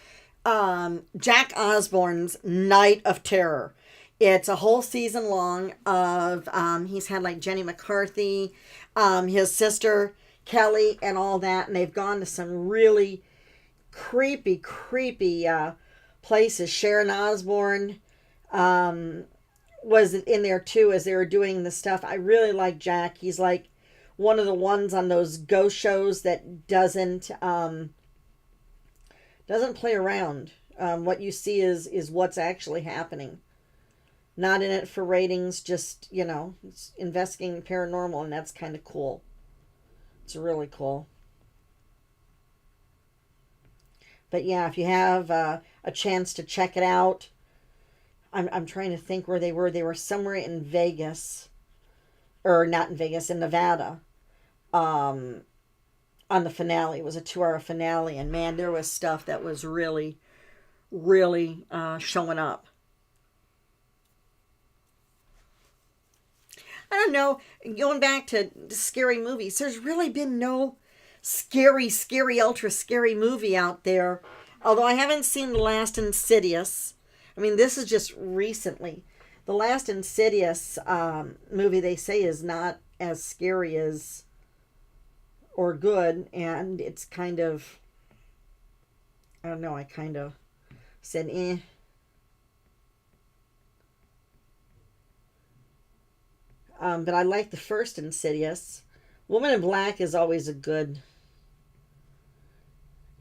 Speaker 1: Jack Osborne's Night of Terror. It's a whole season long of, he's had like Jenny McCarthy, his sister Kelly, and all that. And they've gone to some really creepy places. Sharon Osbourne was in there too as they were doing the stuff. I really like Jack. He's like one of the ones on those ghost shows that doesn't play around. What you see is what's actually happening. Not in it for ratings, just, it's investigating paranormal, and that's kind of cool. It's really cool. But yeah, if you have a chance to check it out, I'm trying to think where they were. They were somewhere in Vegas, or not in Vegas, in Nevada. On the finale, it was a 2-hour finale, and man, there was stuff that was really, really showing up. I don't know. Going back to scary movies, there's really been no scary, ultra scary movie out there. Although I haven't seen the last Insidious. I mean, this is just recently. The last Insidious movie, they say, is not as scary as, or good, and it's kind of, I don't know, I kind of said, eh. But I like the first Insidious. Woman in Black is always a good,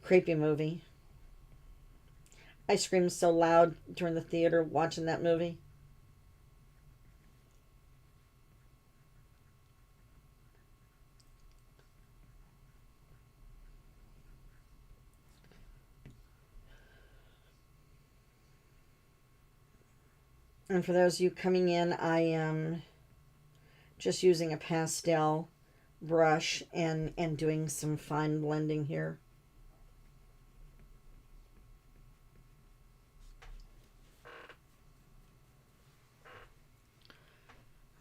Speaker 1: creepy movie. I screamed so loud during the theater watching that movie. And for those of you coming in, I am just using a pastel brush and doing some fine blending here.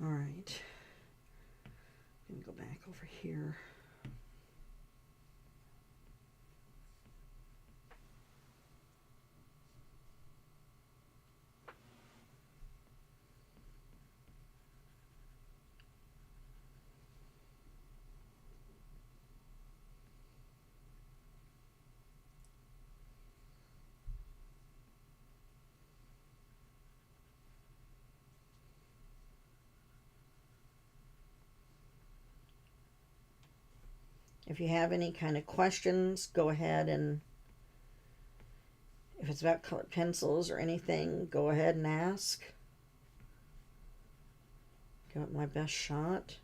Speaker 1: All right. I'm going to go back over here. If you have any kind of questions, go ahead, and if it's about colored pencils or anything, go ahead and ask. Give it my best shot.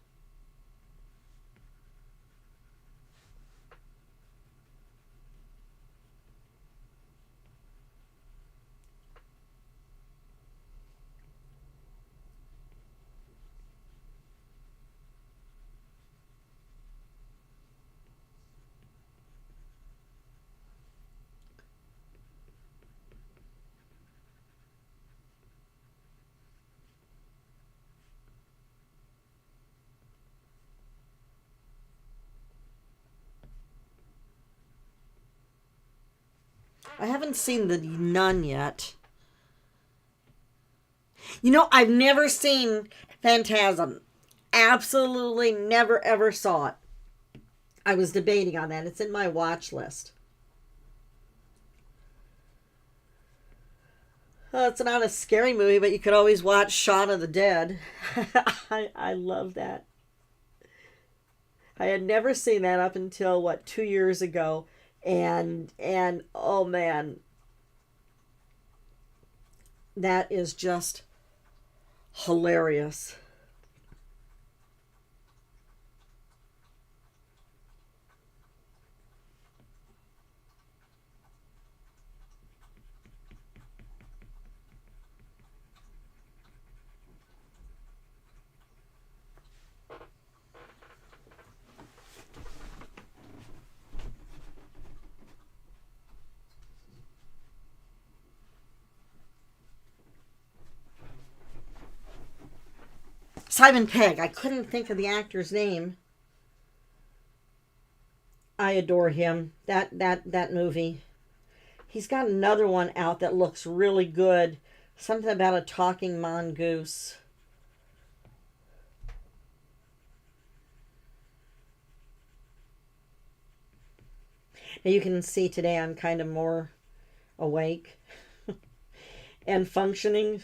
Speaker 1: I haven't seen The Nun yet. I've never seen Phantasm. Absolutely never, ever saw it. I was debating on that. It's in my watch list. Well, it's not a scary movie, but you could always watch Shaun of the Dead. I love that. I had never seen that up until, 2 years ago. And oh man, That is just hilarious. Simon Pegg. I couldn't think of the actor's name. I adore him. That movie. He's got another one out that looks really good. Something about a talking mongoose. Now you can see today I'm kind of more awake and functioning.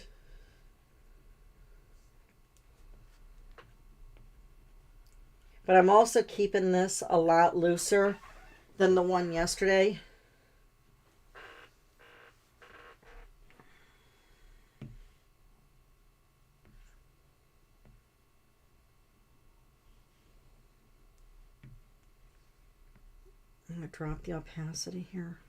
Speaker 1: But I'm also keeping this a lot looser than the one yesterday. I'm going to drop the opacity here.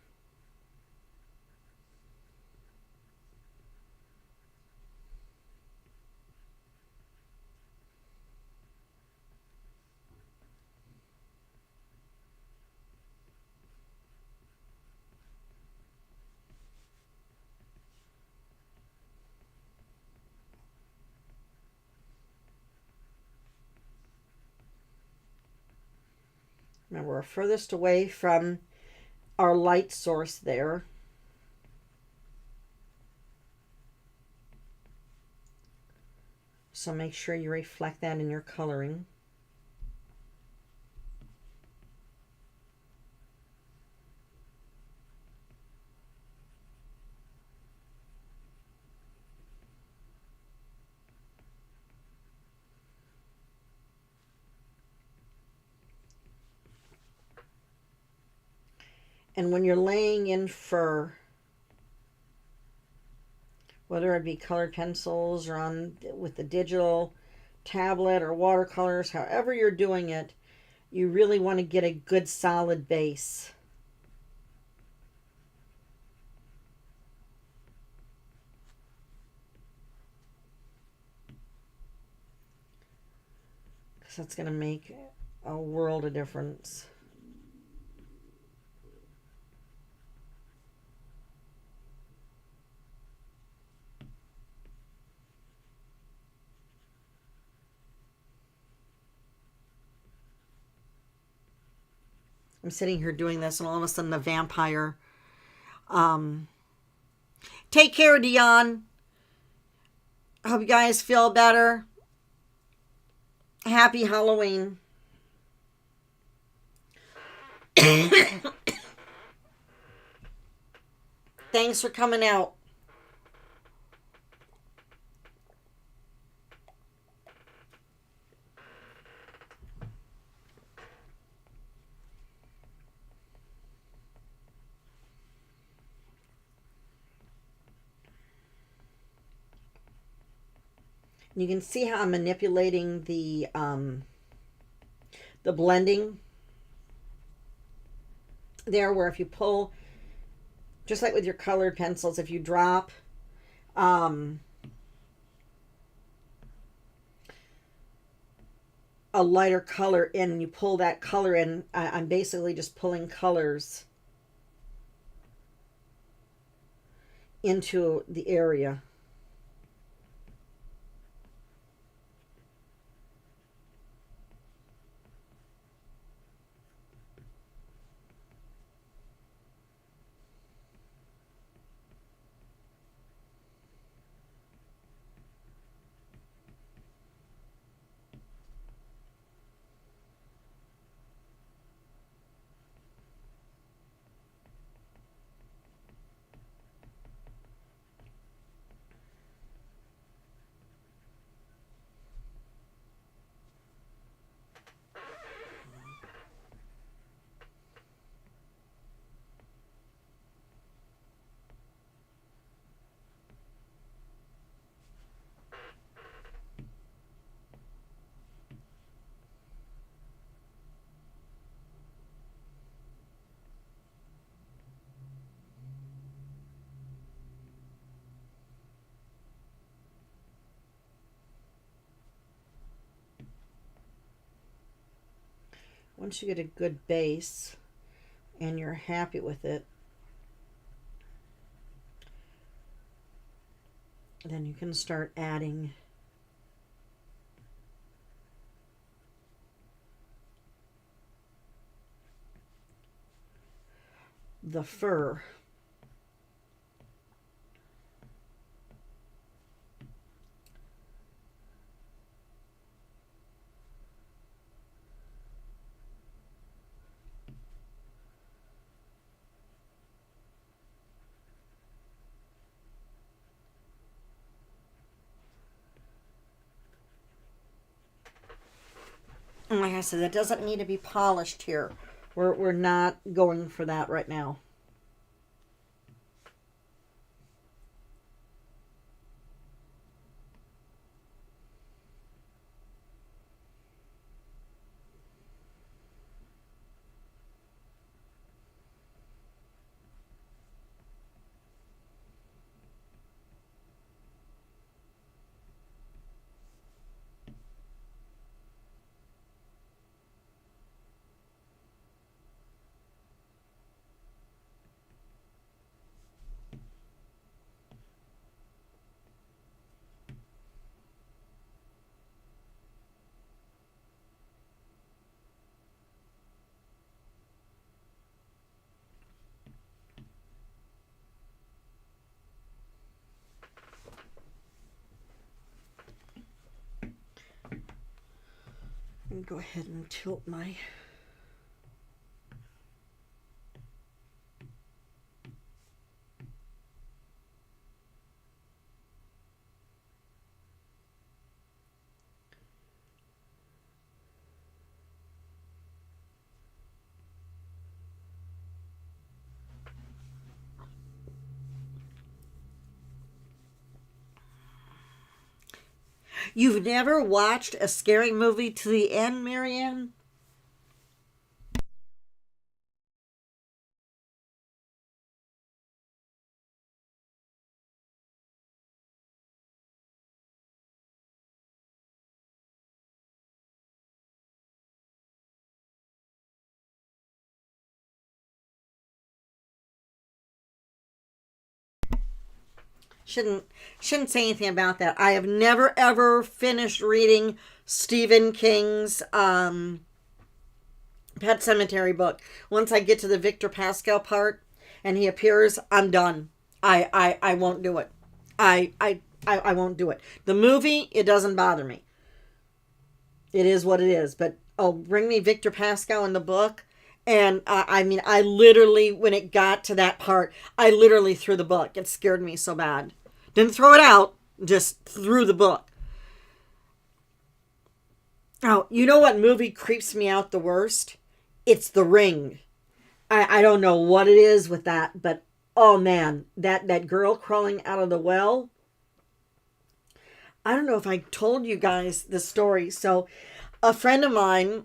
Speaker 1: Remember, we're furthest away from our light source there. So make sure you reflect that in your coloring. And when you're laying in fur, whether it be colored pencils or on with the digital tablet or watercolors, however you're doing it, you really want to get a good solid base. Because that's going to make a world of difference. I'm sitting here doing this, and all of a sudden the vampire. Take care, Dion. I hope you guys feel better. Happy Halloween. Thanks for coming out. You can see how I'm manipulating the blending there, where if you pull, just like with your colored pencils, if you drop a lighter color in and you pull that color in, I'm basically just pulling colors into the area. once you get a good base and you're happy with it, then you can start adding the fur. And like I said, that doesn't need to be polished here. We're not going for that right now. And go ahead and tilt my You've never watched a scary movie to the end, Marianne? Shouldn't say anything about that. I have never ever finished reading Stephen King's Pet Sematary book. Once I get to the Victor Pascal part and he appears, I'm done. I won't do it. I won't do it. The movie, it doesn't bother me. It is what it is. But bring me Victor Pascal in the book. And I mean, I literally, when it got to that part, I literally threw the book. It scared me so bad. Didn't throw it out, just threw the book. Oh, you know what movie creeps me out the worst? It's The Ring. I don't know what it is with that, but oh man, that girl crawling out of the well. I don't know if I told you guys the story. So a friend of mine,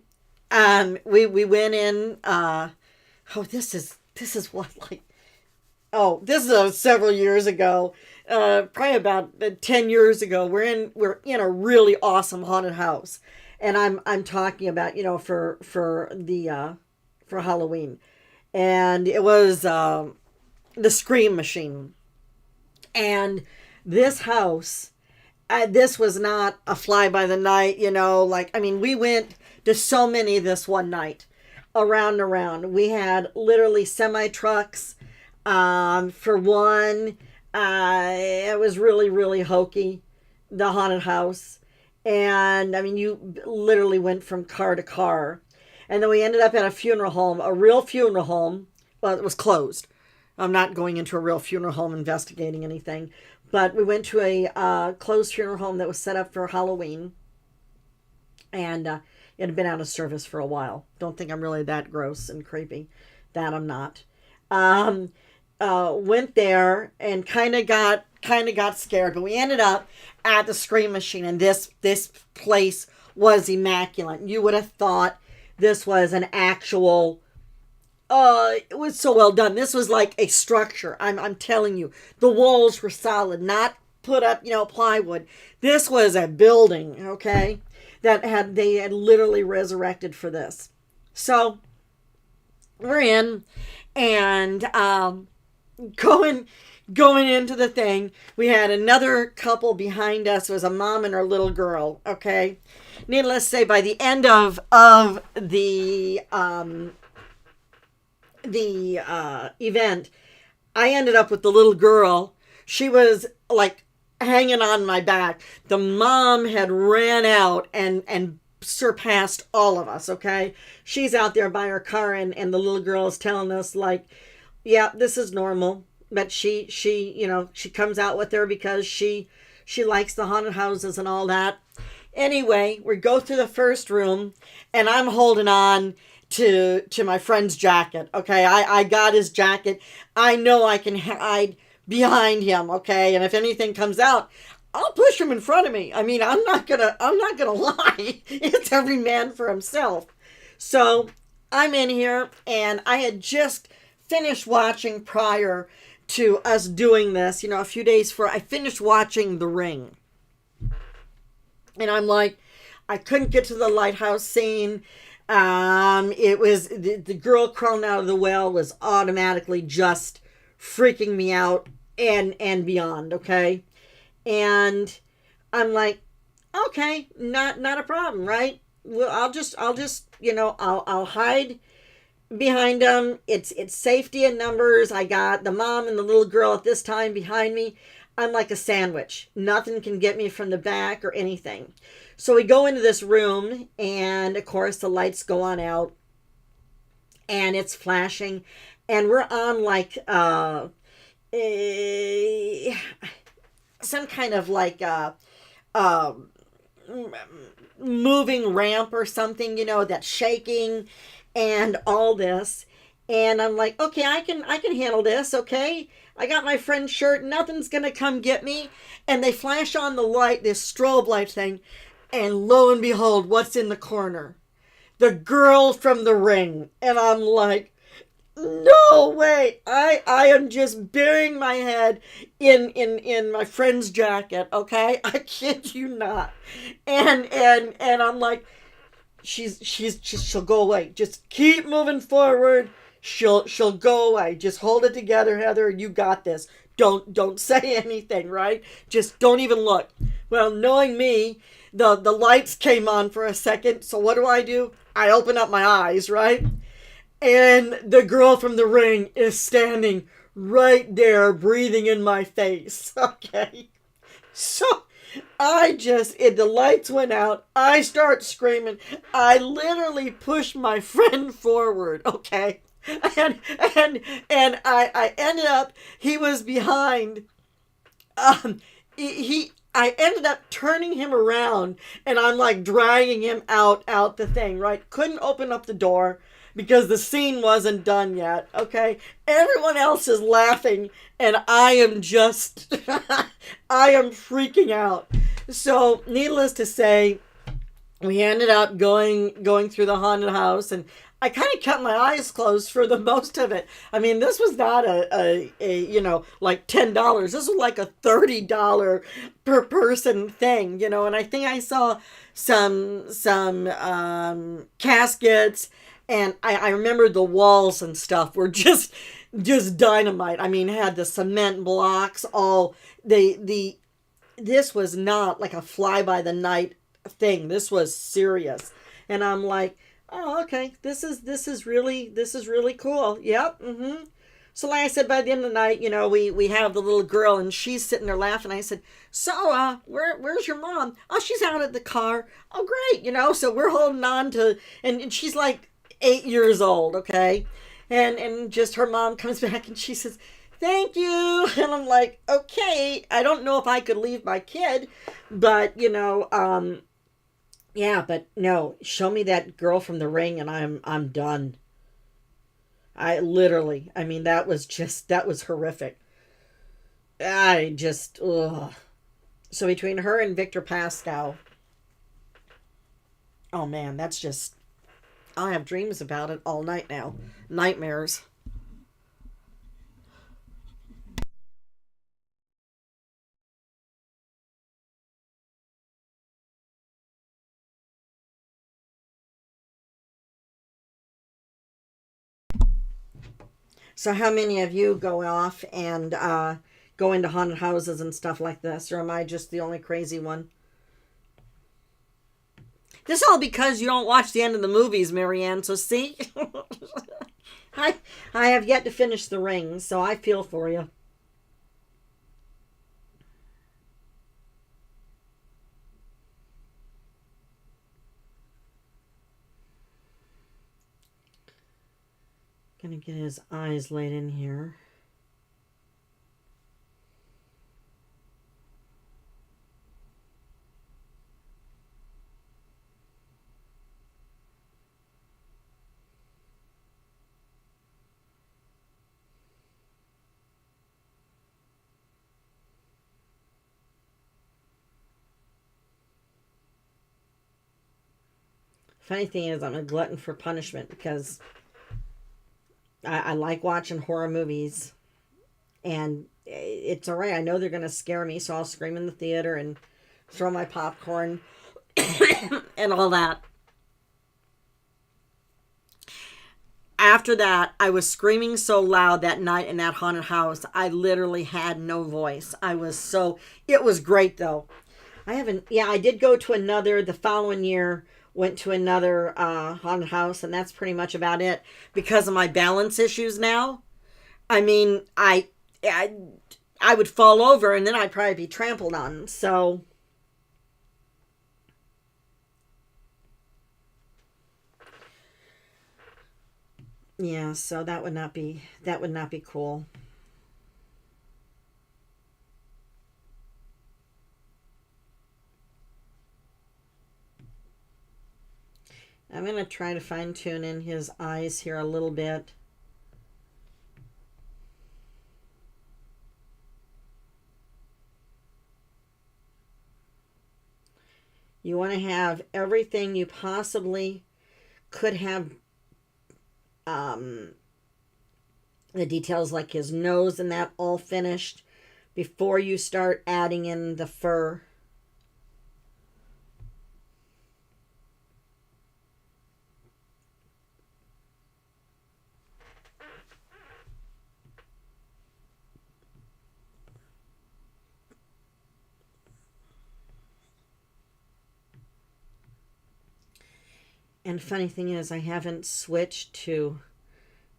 Speaker 1: we went in, this is what, like, this is several years ago, probably about 10 years ago. We're in a really awesome haunted house, and I'm talking about, for Halloween, and it was the Scream Machine, and this house, this was not a fly by the night, we went to so many this one night, around and around. We had literally semi trucks. For one, it was really, really hokey, the haunted house. And you literally went from car to car. And then we ended up at a funeral home, a real funeral home. Well, it was closed. I'm not going into a real funeral home investigating anything. But we went to a closed funeral home that was set up for Halloween. And it had been out of service for a while. Don't think I'm really that gross and creepy. That I'm not. Went there and kind of got scared, but we ended up at the Scream Machine, and this place was immaculate. You would have thought this was an actual. It was so well done. This was like a structure. I'm telling you, the walls were solid, not put up, plywood. This was a building, okay, they had literally resurrected for this. So we're in, and going going into the thing, we had another couple behind us. It was a mom and her little girl. Okay, needless to say, by the end of the event, I ended up with the little girl. She was like hanging on my back. The mom had ran out and surpassed all of us. Okay, she's out there by her car, and the little girl is telling us like, yeah, this is normal. But she comes out with her because she likes the haunted houses and all that. Anyway, we go through the first room, and I'm holding on to my friend's jacket. Okay, I got his jacket. I know I can hide behind him. Okay, and if anything comes out, I'll push him in front of me. I mean, I'm not gonna lie. It's every man for himself. So I'm in here, and I had just finished watching prior to us doing this. A few days before I finished watching The Ring. And I'm like, I couldn't get to the lighthouse scene. It was the girl crawling out of the well was automatically just freaking me out and beyond. Okay, and I'm like, okay, not a problem, right? Well, I'll just I'll hide behind them. It's safety in numbers. I got the mom and the little girl at this time behind me. I'm like a sandwich. Nothing can get me from the back or anything. So we go into this room, and of course the lights go on out, and it's flashing, and we're on like some kind of like uh, moving ramp or something, that's shaking and all this. And I'm like, okay, I can handle this, okay? I got my friend's shirt, nothing's gonna come get me. And they flash on the light, this strobe light thing, and lo and behold, what's in the corner? The girl from The Ring. And I'm like, no way. I am just burying my head in my friend's jacket, okay? I kid you not. And I'm like, she'll go away. Just keep moving forward. She'll go away. Just hold it together, Heather. You got this. Don't say anything, right? Just don't even look. Well, knowing me, the lights came on for a second. So what do? I open up my eyes, right? And the girl from The Ring is standing right there, breathing in my face. Okay. So the lights went out. I start screaming. I literally pushed my friend forward. Okay. And I ended up, he was behind. I ended up turning him around, and I'm like dragging him out the thing, right? Couldn't open up the door because the scene wasn't done yet. Okay. Everyone else is laughing, and I am just, I am freaking out. So needless to say, we ended up going through the haunted house, and I kind of kept my eyes closed for the most of it. I mean, this was not a like $10. This was like a $30 per person thing, and I think I saw some caskets, and I remember the walls and stuff were just dynamite. I mean, had the cement blocks, all the this was not like a fly by the night thing. This was serious. And I'm like, oh, okay, this is really cool. Yep. So like I said, by the end of the night, we have the little girl, and she's sitting there laughing. I said, so where's your mom? Oh, she's out at the car. Oh, great. So we're holding on to, and she's like 8 years old. Okay. And just her mom comes back, and she says, thank you. And I'm like, okay, I don't know if I could leave my kid, but yeah, but no, show me that girl from The Ring, and I'm done. I mean, that was horrific. I just, ugh. So between her and Victor Pascal, oh man, that's just, I have dreams about it all night now. Nightmares. So how many of you go off and go into haunted houses and stuff like this? Or am I just the only crazy one? This all because you don't watch the end of the movies, Marianne. So see? I have yet to finish The Ring, so I feel for you. Gonna get his eyes laid in here. Funny thing is, I'm a glutton for punishment because I like watching horror movies, and it's all right. I know they're going to scare me, so I'll scream in the theater and throw my popcorn and all that. After that, I was screaming so loud that night in that haunted house, I literally had no voice. It was great though. I did go to another, the following year, went to another haunted house, and that's pretty much about it because of my balance issues now. I mean, I would fall over and then I'd probably be trampled on. So yeah, so that would not be cool. I'm going to try to fine tune in his eyes here a little bit. You want to have everything you possibly could have, the details like his nose and that all finished before you start adding in the fur. And funny thing is, I haven't switched to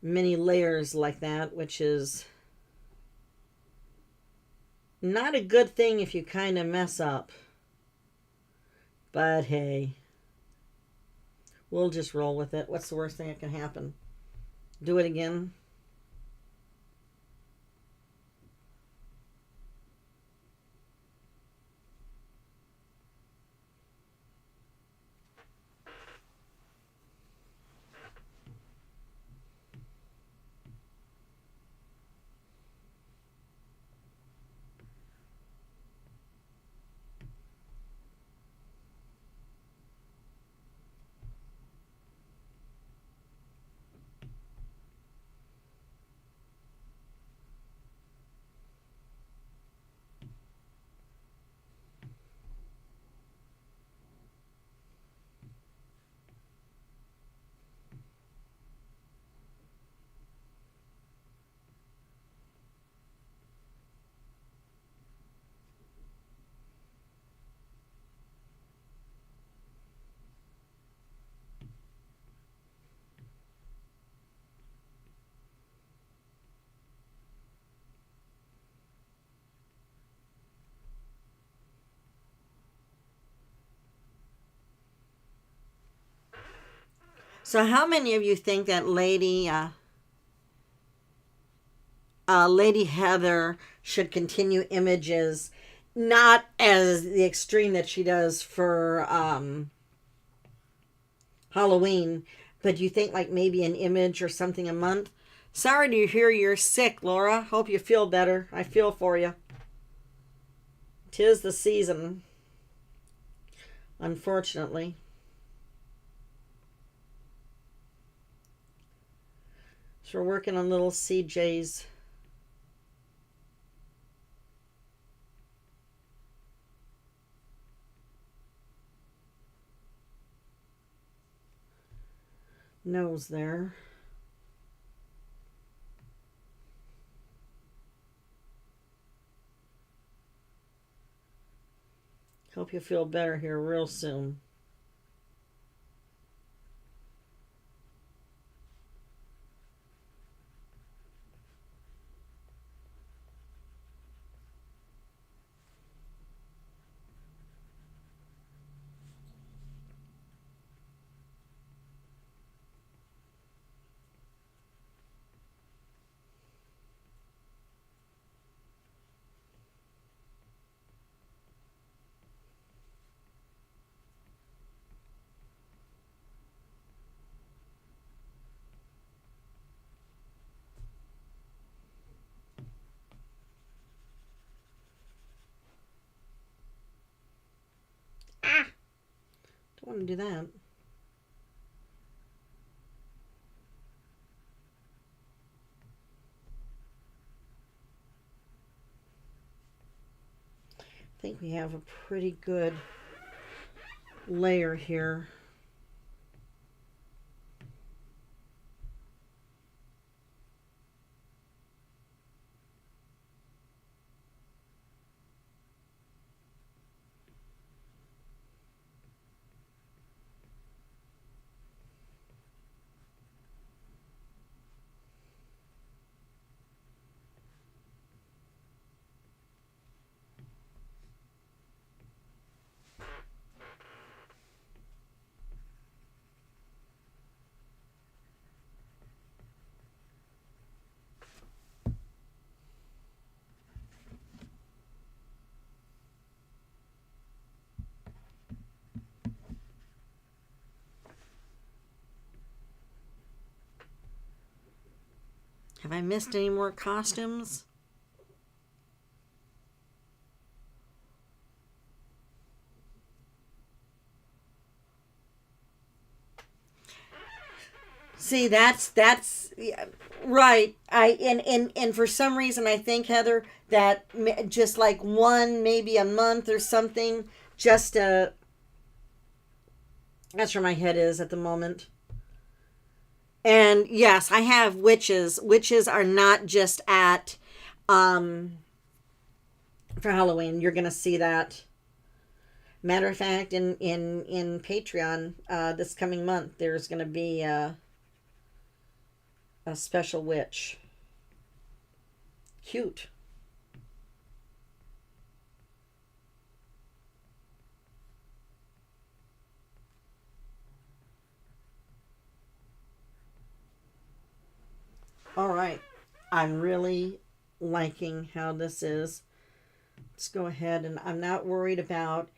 Speaker 1: many layers like that, which is not a good thing if you kind of mess up. But hey, we'll just roll with it. What's the worst thing that can happen? Do it again. So how many of you think that Lady Heather should continue images, not as the extreme that she does for Halloween, but do you think like maybe an image or something a month? Sorry to hear you're sick, Laura. Hope you feel better. I feel for you. 'Tis the season, unfortunately. So we're working on little CJ's nose there. Hope you feel better here real soon. Ah! Don't want to do that. I think we have a pretty good layer here. Have I missed any more costumes? See, that's yeah, right. And for some reason I think, Heather, that just like one, maybe a month or something, just that's where my head is at the moment. And yes, I have witches. Witches are not just at for Halloween. You're gonna see that. Matter of fact, in Patreon this coming month, there's gonna be a special witch. Cute. All right. I'm really liking how this is. Let's go ahead, and I'm not worried about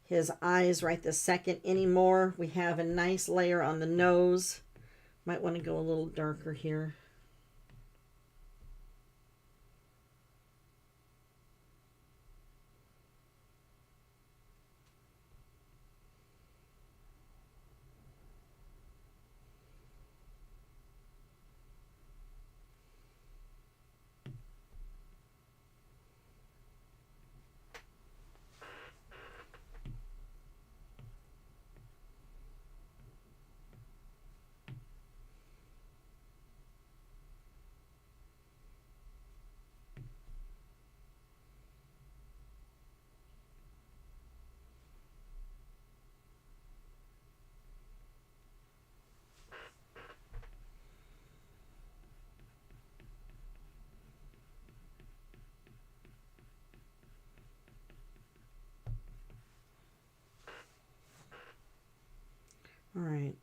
Speaker 1: his eyes right this second anymore. We have a nice layer on the nose. Might want to go a little darker here. All right.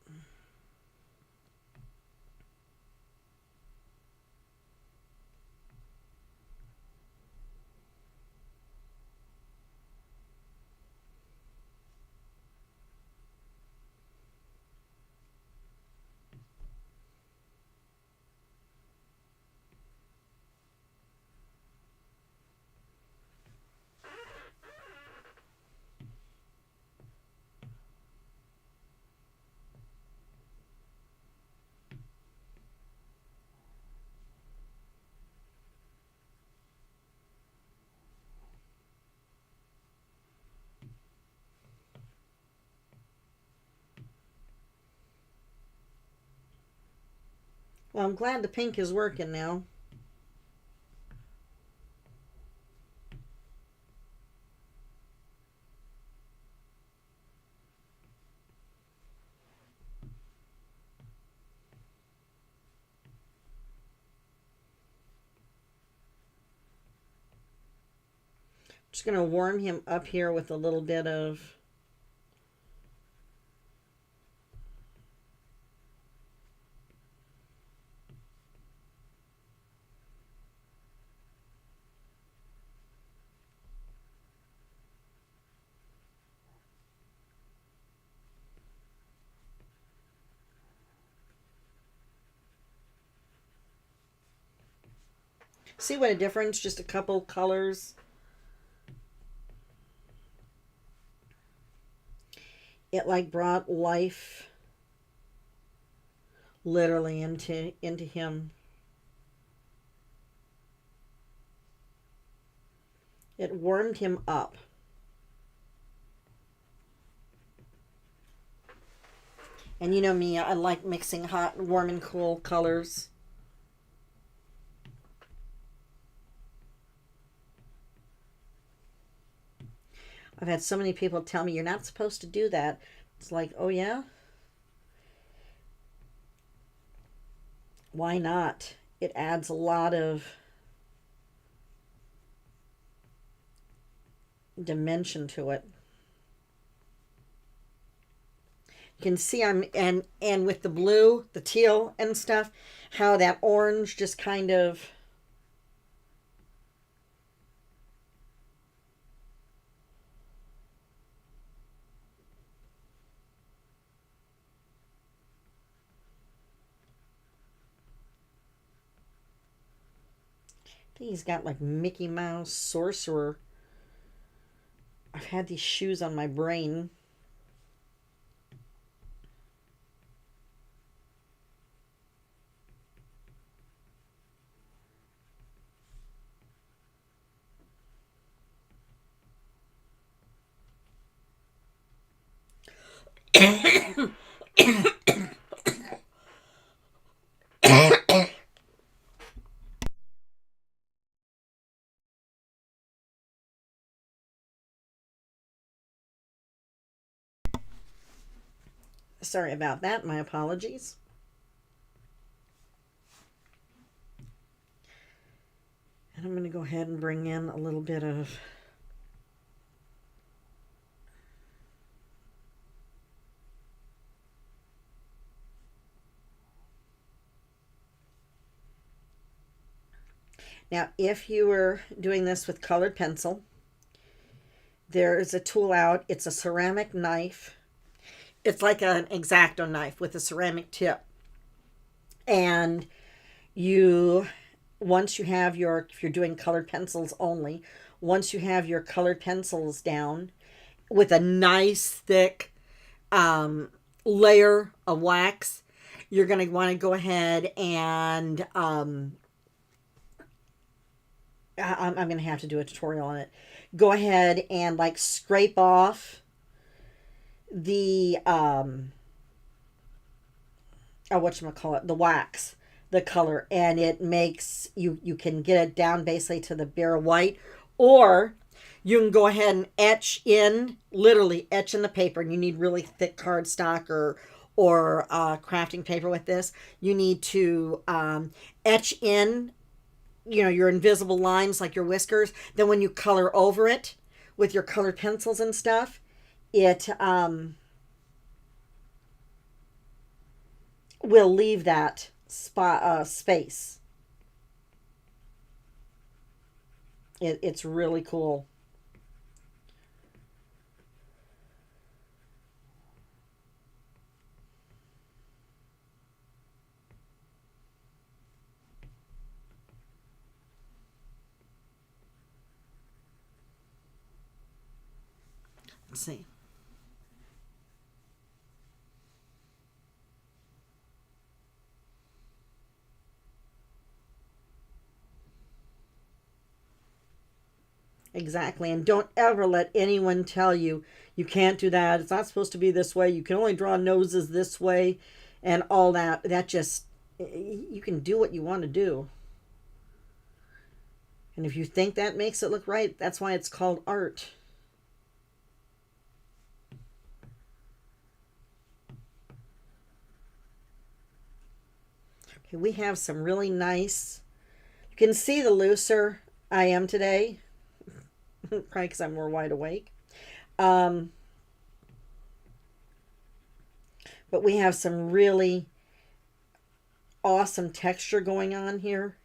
Speaker 1: Well, I'm glad the pink is working now. Just going to warm him up here with a little bit of see what a difference just a couple colors. It like brought life literally into him. It warmed him up. And you know me, I like mixing hot, warm, and cool colors. I've had so many people tell me, you're not supposed to do that. It's like, oh yeah? Why not? It adds a lot of dimension to it. You can see and with the blue, the teal and stuff, how that orange just kind of I think he's got like Mickey Mouse, sorcerer. I've had these shoes on my brain. Sorry about that. My apologies. And I'm going to go ahead and bring in a little bit of now, if you were doing this with colored pencil, there is a tool out. It's a ceramic knife. It's like an X-Acto knife with a ceramic tip. And once you have if you're doing colored pencils only, once you have your colored pencils down with a nice thick layer of wax, you're going to want to go ahead and I'm going to have to do a tutorial on it. Go ahead and like scrape off the the wax, the color, and it makes you can get it down basically to the bare white, or you can go ahead and literally etch in the paper. And you need really thick cardstock or crafting paper with this. You need to etch in your invisible lines like your whiskers. Then when you color over it with your colored pencils and stuff, it will leave that space. It's really cool. Let's see. Exactly. And don't ever let anyone tell you you can't do that. It's not supposed to be this way. You can only draw noses this way and all that. That just, you can do what you want to do. And if you think that makes it look right, that's why it's called art. Okay, we have some really nice, you can see the looser I am today. Probably because I'm more wide awake. But we have some really awesome texture going on here.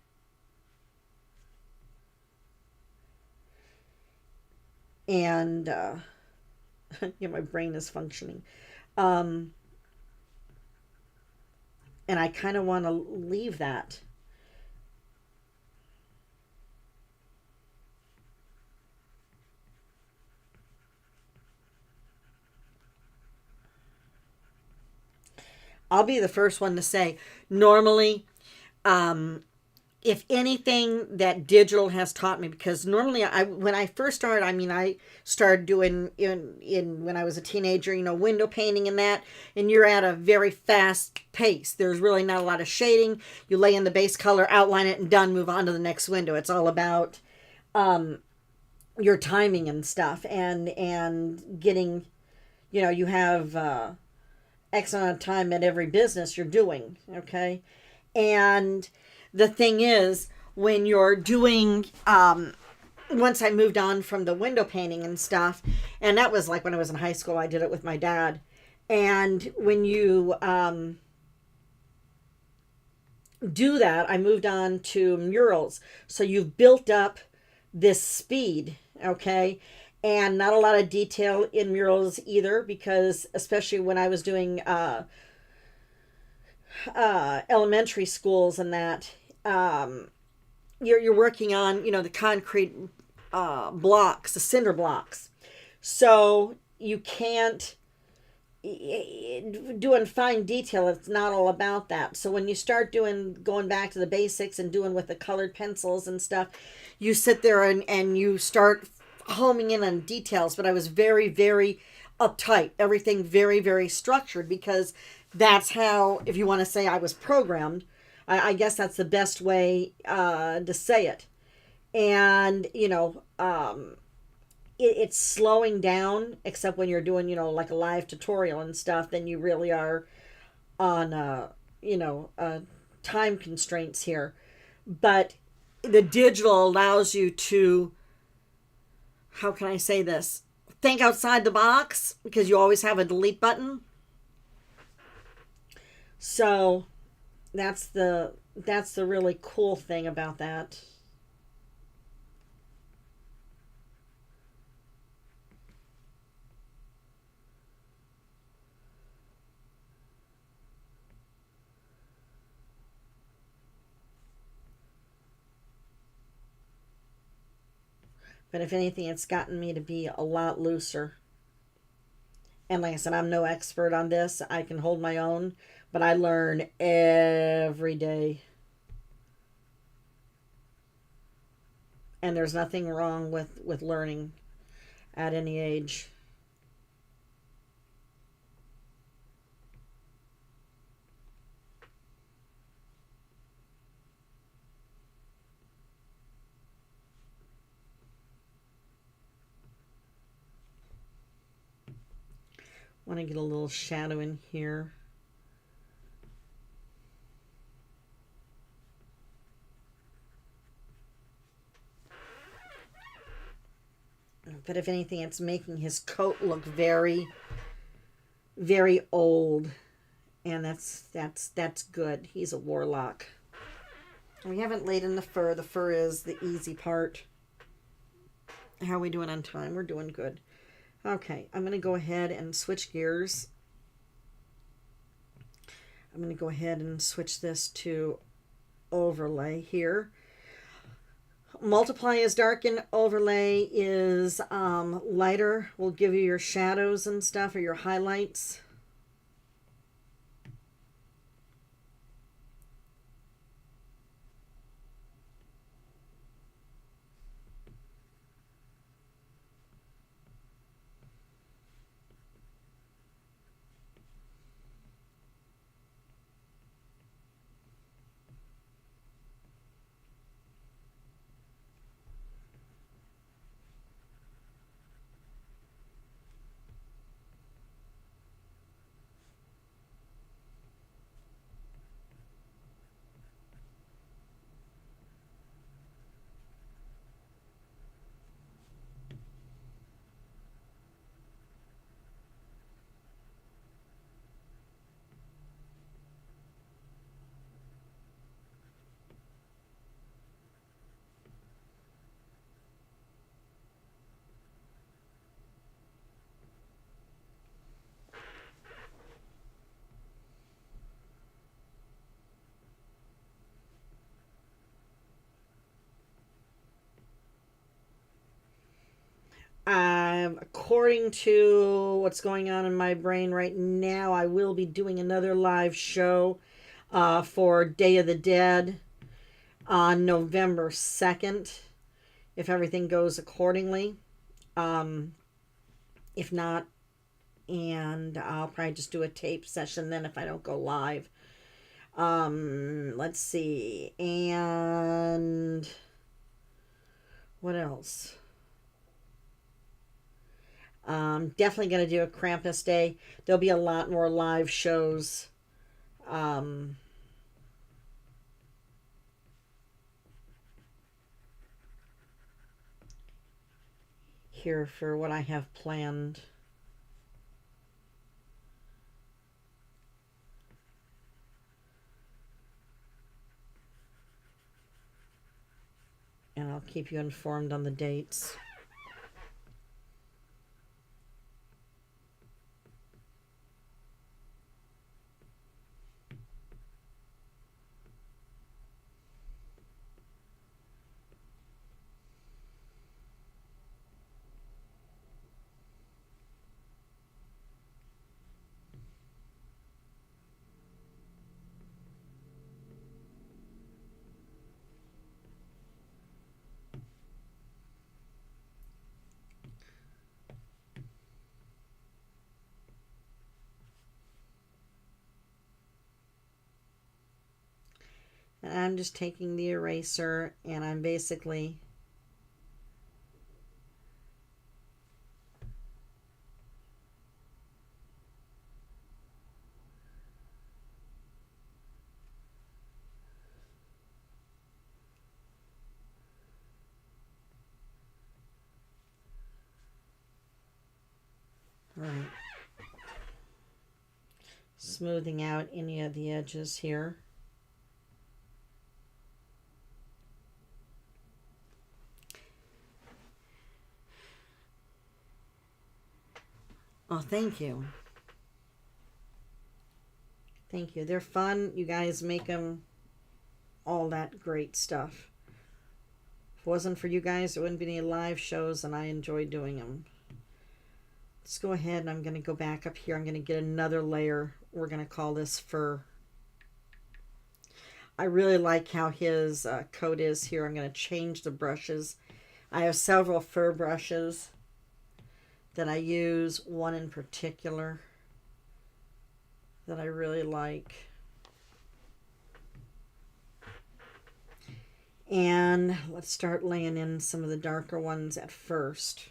Speaker 1: And yeah, my brain is functioning. And I kind of want to leave that. I'll be the first one to say, normally, if anything that digital has taught me, because normally when I first started, I started doing in when I was a teenager, window painting and that, and you're at a very fast pace. There's really not a lot of shading. You lay in the base color, outline it, and done. Move on to the next window. It's all about your timing and stuff, and getting, you have X amount of time at every business you're doing. Okay, and the thing is, when you're doing, once I moved on from the window painting and stuff, and that was like when I was in high school, I did it with my dad. And when you do that, I moved on to murals. So you've built up this speed, okay? And not a lot of detail in murals either, because especially when I was doing elementary schools and that, you're working on the concrete blocks, the cinder blocks, so you can't doing fine detail. It's not all about that. So when you start going back to the basics and doing with the colored pencils and stuff, you sit there and you start homing in on details. But I was very, very uptight, everything very, very structured, because that's how, if you want to say I was programmed, I guess that's the best way to say it. And, it's slowing down, except when you're doing, like a live tutorial and stuff, then you really are on, time constraints here. But the digital allows you to, how can I say this? Think outside the box, because you always have a delete button. So that's the really cool thing about that. But if anything, it's gotten me to be a lot looser. And like I said, I'm no expert on this. I can hold my own, but I learn every day. And there's nothing wrong with learning at any age. Want to get a little shadow in here. But if anything, it's making his coat look very, very old. And that's good. He's a warlock. We haven't laid in the fur. The fur is the easy part. How are we doing on time? We're doing good. Okay, I'm going to go ahead and switch gears. I'm going to go ahead and switch this to overlay here. Multiply is darken, overlay is lighter. Will give you your shadows and stuff, or your highlights. According to what's going on in my brain right now, I will be doing another live show for Day of the Dead on November 2nd, if everything goes accordingly. If not, and I'll probably just do a tape session then if I don't go live. Let's see. And what else? Definitely going to do a Krampus Day. There'll be a lot more live shows. Here for what I have planned. And I'll keep you informed on the dates. And I'm just taking the eraser and I'm basically smoothing out any of the edges here. Oh, thank you. Thank you. They're fun. You guys make them all that great stuff. If it wasn't for you guys, there wouldn't be any live shows, and I enjoy doing them. Let's go ahead and I'm going to go back up here. I'm going to get another layer. We're going to call this fur. I really like how his coat is here. I'm going to change the brushes. I have several fur brushes that I use. One in particular that I really like. And let's start laying in some of the darker ones at first.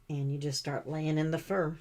Speaker 1: And you just start laying in the fur.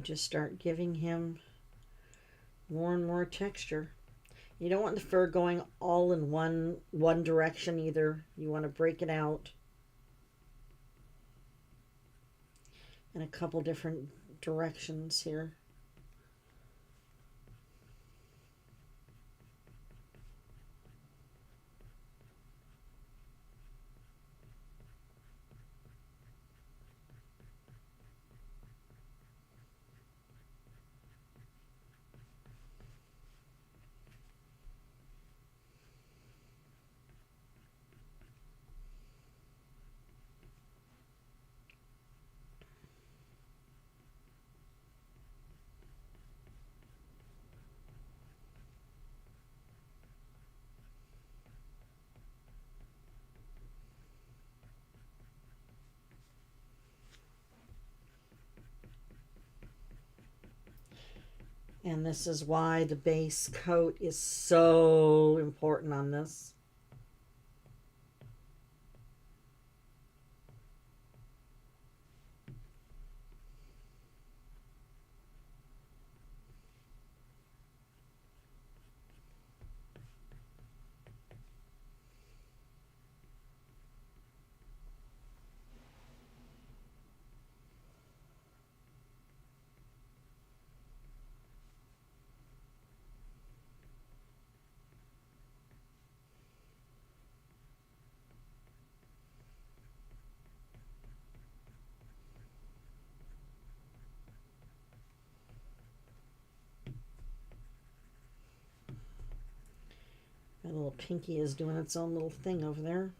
Speaker 1: just start giving him more and more texture. You don't want the fur going all in one direction either. You want to break it out in a couple different directions here. And this is why the base coat is so important on this. My little pinky is doing its own little thing over there.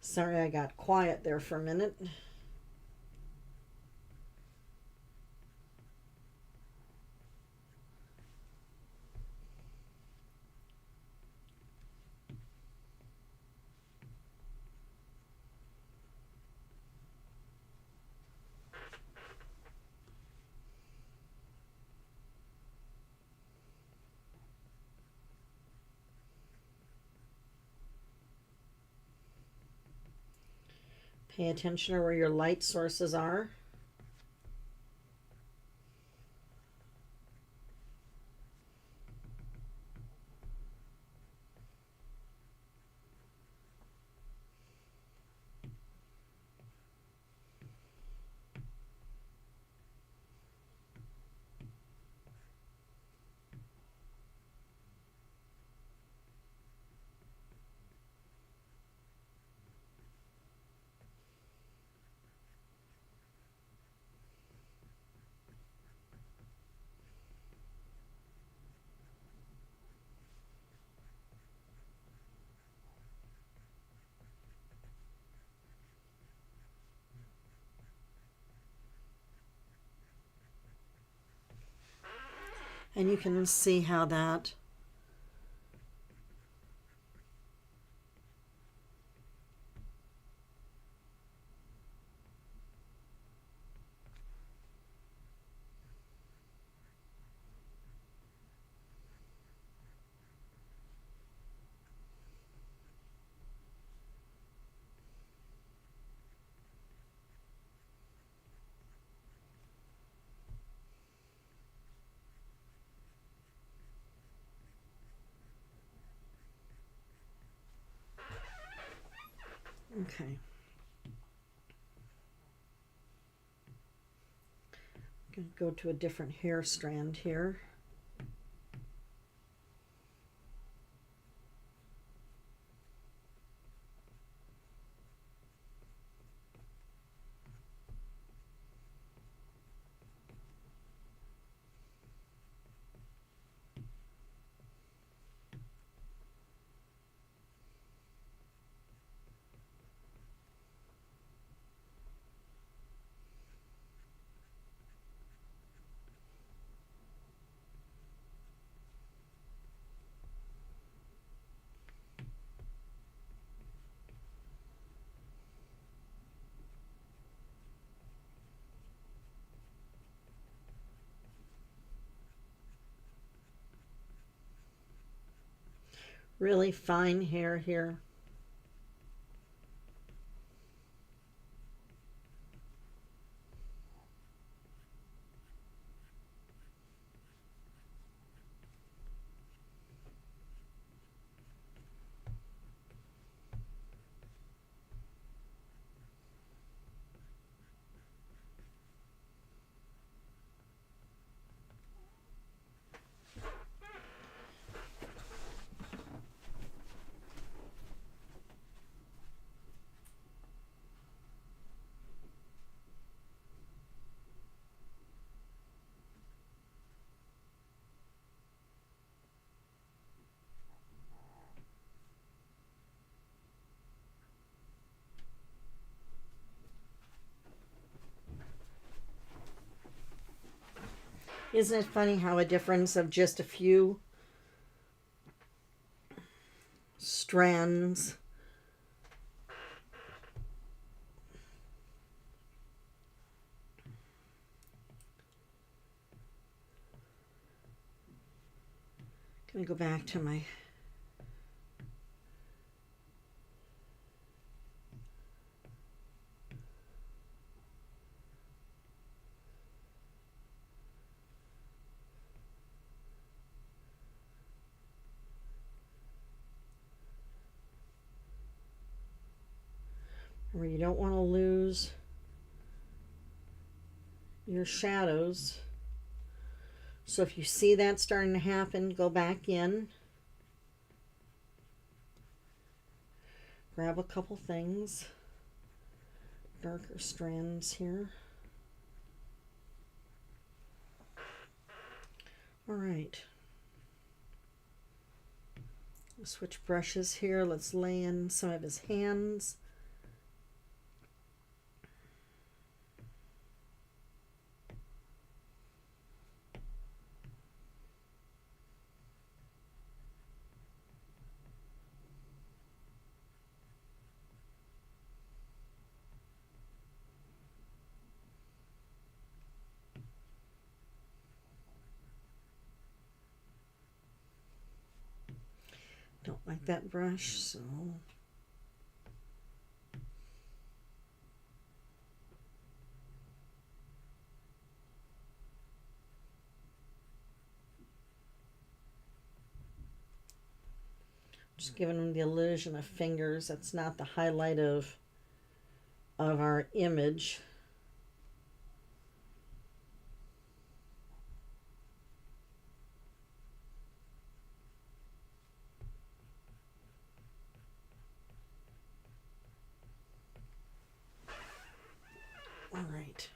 Speaker 1: Sorry I got quiet there for a minute. Pay attention to where your light sources are. And you can see how that okay. I'm going to go to a different hair strand here. really fine hair here. Isn't it funny how a difference of just a few strands gonna go back to my where you don't want to lose your shadows. So if you see that starting to happen, go back in, grab a couple things, darker strands here. All right. We'll switch brushes here. Let's lay in some of his hands. Don't like that brush, so just giving them the illusion of fingers. That's not the highlight of our image. All right.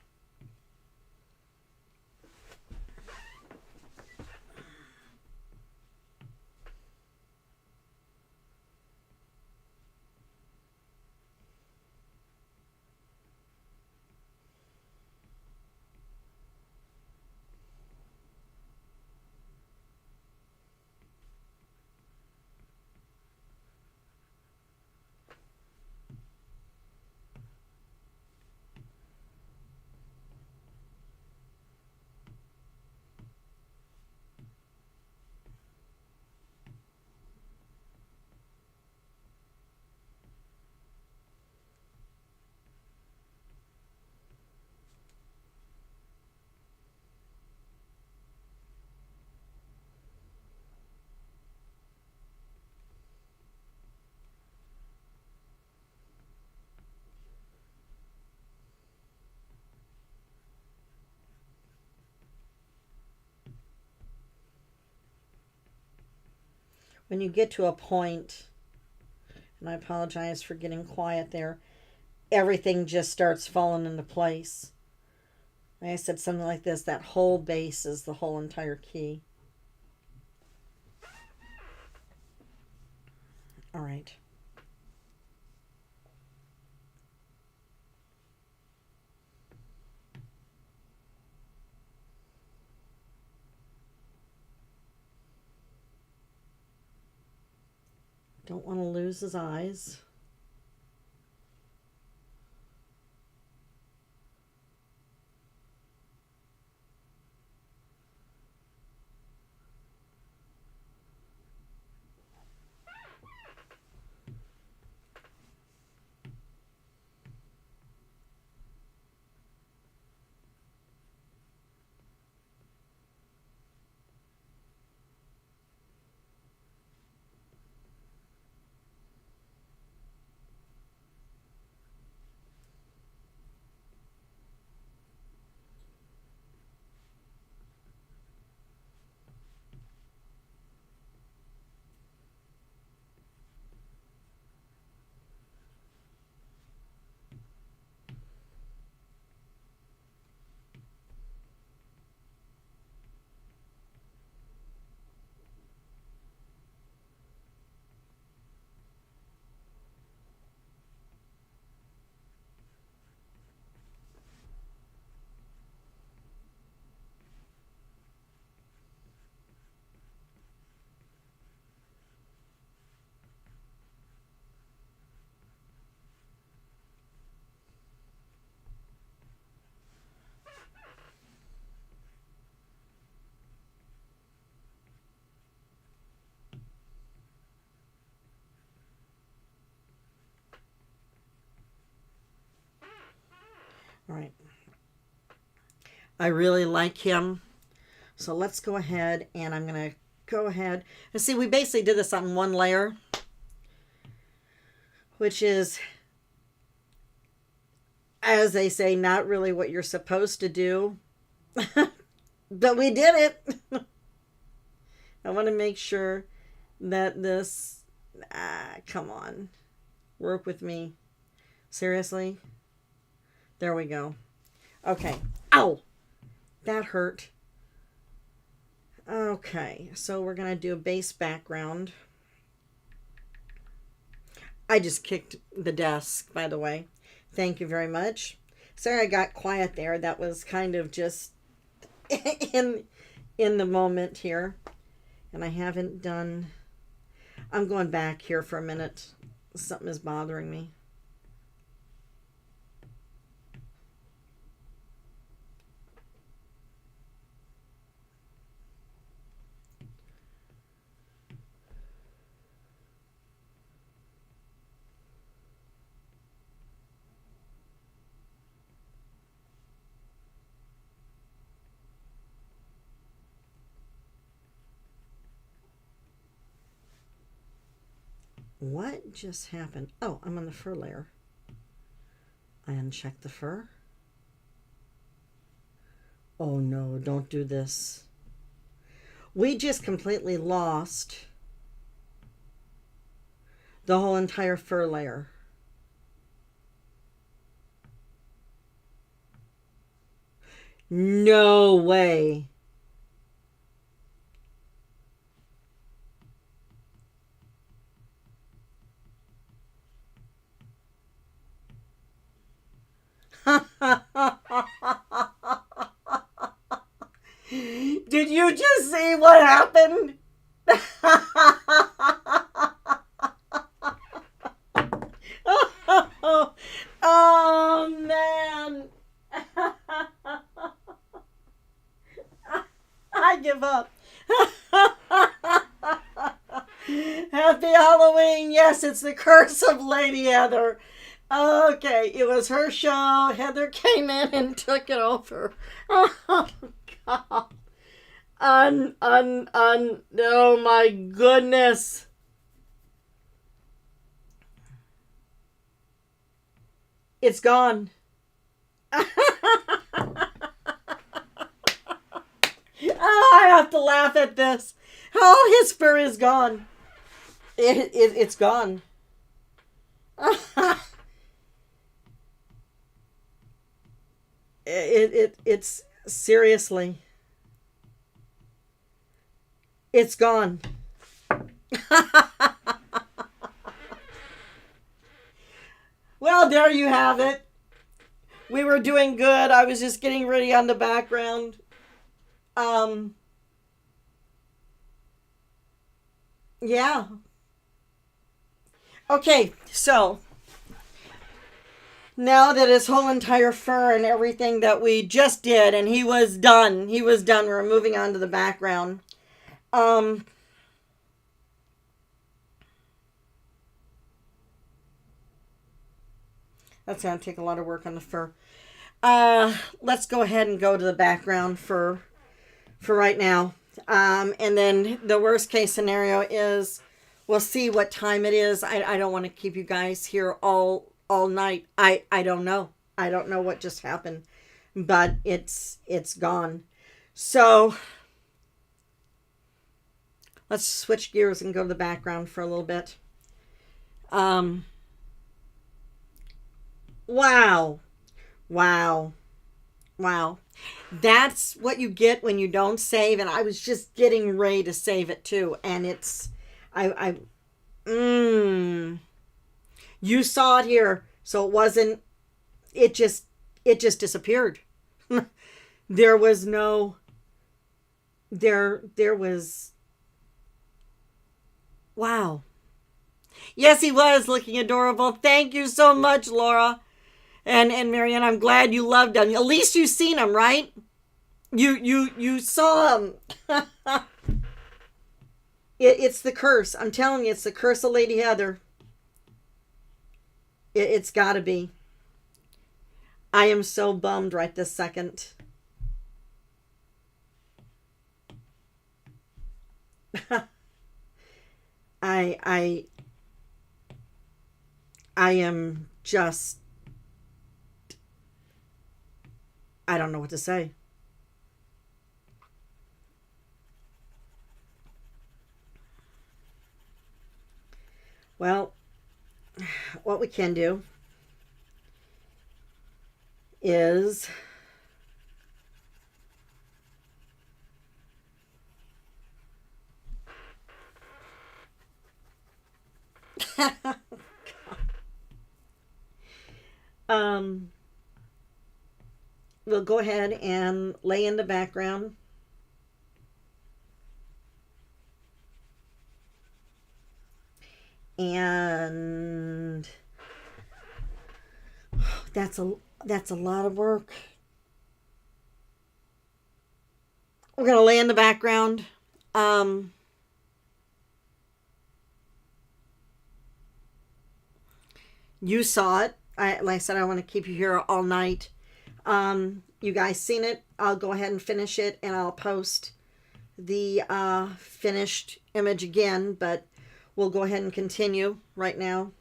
Speaker 1: When you get to a point, and I apologize for getting quiet there, everything just starts falling into place. Like I said, something like this, that whole base is the whole entire key. All right. Don't want to lose his eyes. All right. I really like him. So let's go ahead and I'm going to go ahead and see, we basically did this on one layer, which is, as they say, not really what you're supposed to do. But we did it. I want to make sure that this, come on, work with me. Seriously? There we go. Okay. Ow! That hurt. Okay, so we're going to do a base background. I just kicked the desk, by the way. Thank you very much. Sorry I got quiet there. That was kind of just in the moment here. And I haven't done... I'm going back here for a minute. Something is bothering me. What just happened? Oh, I'm on the fur layer. I unchecked the fur. Oh no, don't do this. We just completely lost the whole entire fur layer. No way. Did you just see what happened? Oh man. I give up. Happy Halloween. Yes, it's the curse of Lady Heather. Okay, it was her show. Heather came in and took it over. Oh, God. Oh, my goodness. It's gone. Oh, I have to laugh at this. Oh, his fur is gone. It's gone. It's seriously. It's gone. Well, there you have it. We were doing good. I was just getting ready on the background. Yeah. Okay, so now that his whole entire fur and everything that we just did, and he was done. We're moving on to the background. That's going to take a lot of work on the fur. Let's go ahead and go to the background for right now. And then the worst case scenario is we'll see what time it is. I don't want to keep you guys here all night. I don't know. I don't know what just happened, but it's gone. So let's switch gears and go to the background for a little bit. Wow. That's what you get when you don't save. And I was just getting ready to save it too. And it's, you saw it here. So it wasn't, it just disappeared. There was no, there was, wow. Yes, he was looking adorable. Thank you so much, Laura. And Marianne, I'm glad you loved him. At least you've seen him, right? You saw him. It's the curse. I'm telling you, it's the curse of Lady Heather. It's got to be. I am so bummed right this second. I am just, I don't know what to say. Well, what we can do is um, we'll go ahead and lay in the background. And that's a lot of work. We're gonna lay in the background. You saw it. Like I said, I want to keep you here all night. You guys seen it. I'll go ahead and finish it, and I'll post the finished image again, but we'll go ahead and continue right now.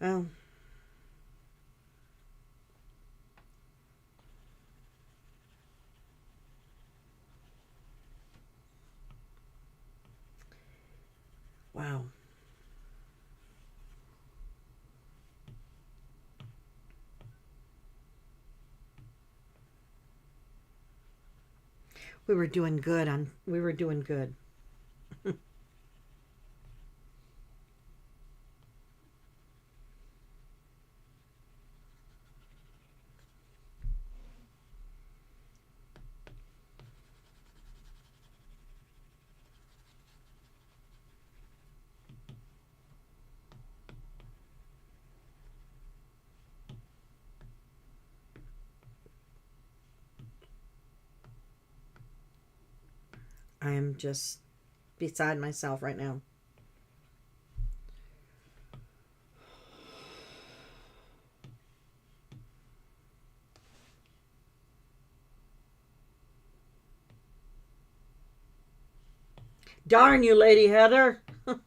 Speaker 1: Oh. Wow. We were doing good. I am just beside myself right now. Darn you, Lady Heather. I'm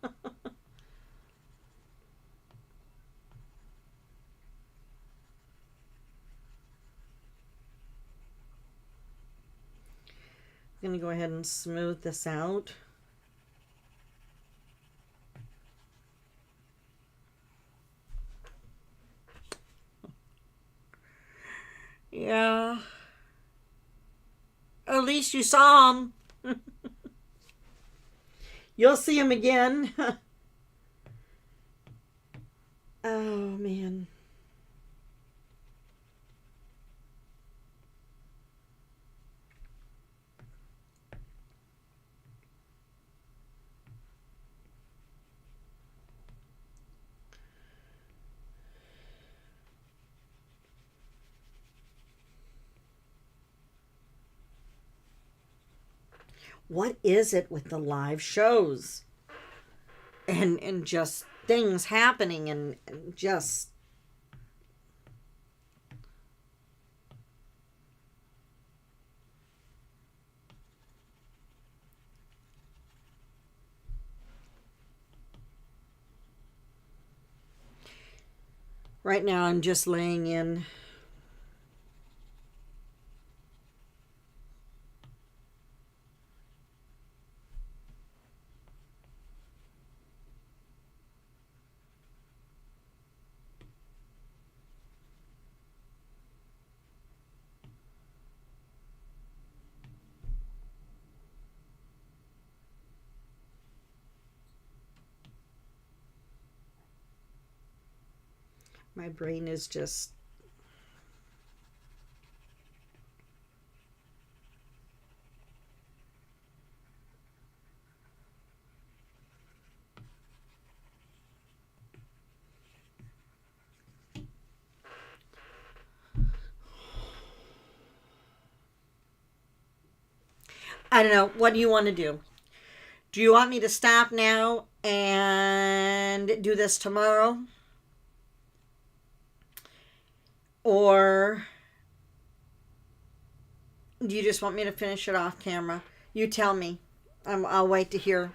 Speaker 1: going to go ahead and smooth this out. Yeah. At least you saw him. You'll see him again. Oh, man. What is it with the live shows? And just things happening and just... Right now I'm just laying in. My brain is just... I don't know. What do you want to do? Do you want me to stop now and do this tomorrow? Or do you just want me to finish it off camera? You tell me. I'll wait to hear.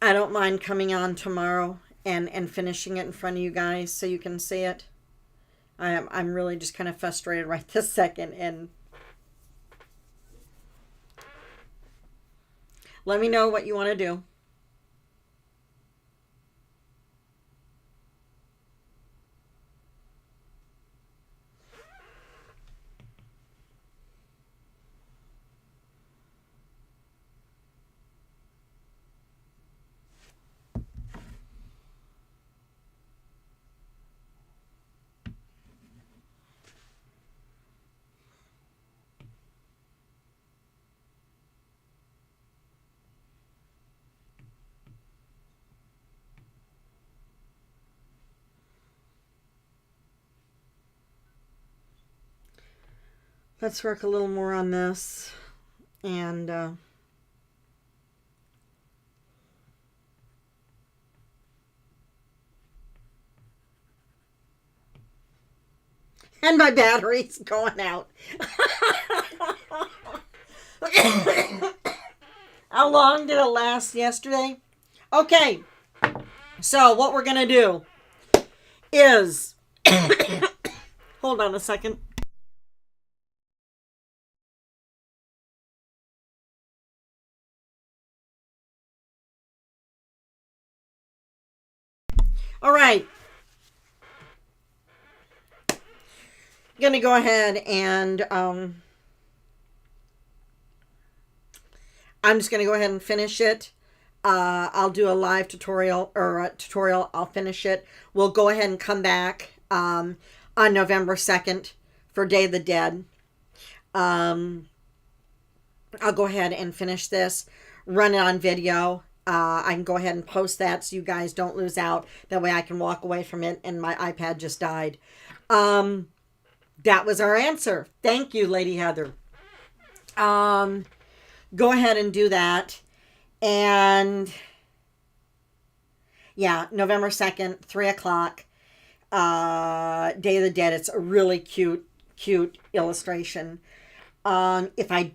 Speaker 1: I don't mind coming on tomorrow and finishing it in front of you guys so you can see it. I'm really just kind of frustrated right this second, and let me know what you want to do. Let's work a little more on this. And my battery's going out. How long did it last yesterday? Okay. So what we're going to do is... Hold on a second. All right. I'm going to go ahead and I'm just going to go ahead and finish it. I'll do a live tutorial or a tutorial. I'll finish it. We'll go ahead and come back on November 2nd for Day of the Dead. I'll go ahead and finish this, run it on video. I can go ahead and post that so you guys don't lose out. That way I can walk away from it, and my iPad just died. That was our answer. Thank you, Lady Heather. Go ahead and do that. And yeah, November 2nd, 3 o'clock, Day of the Dead. It's a really cute illustration. If I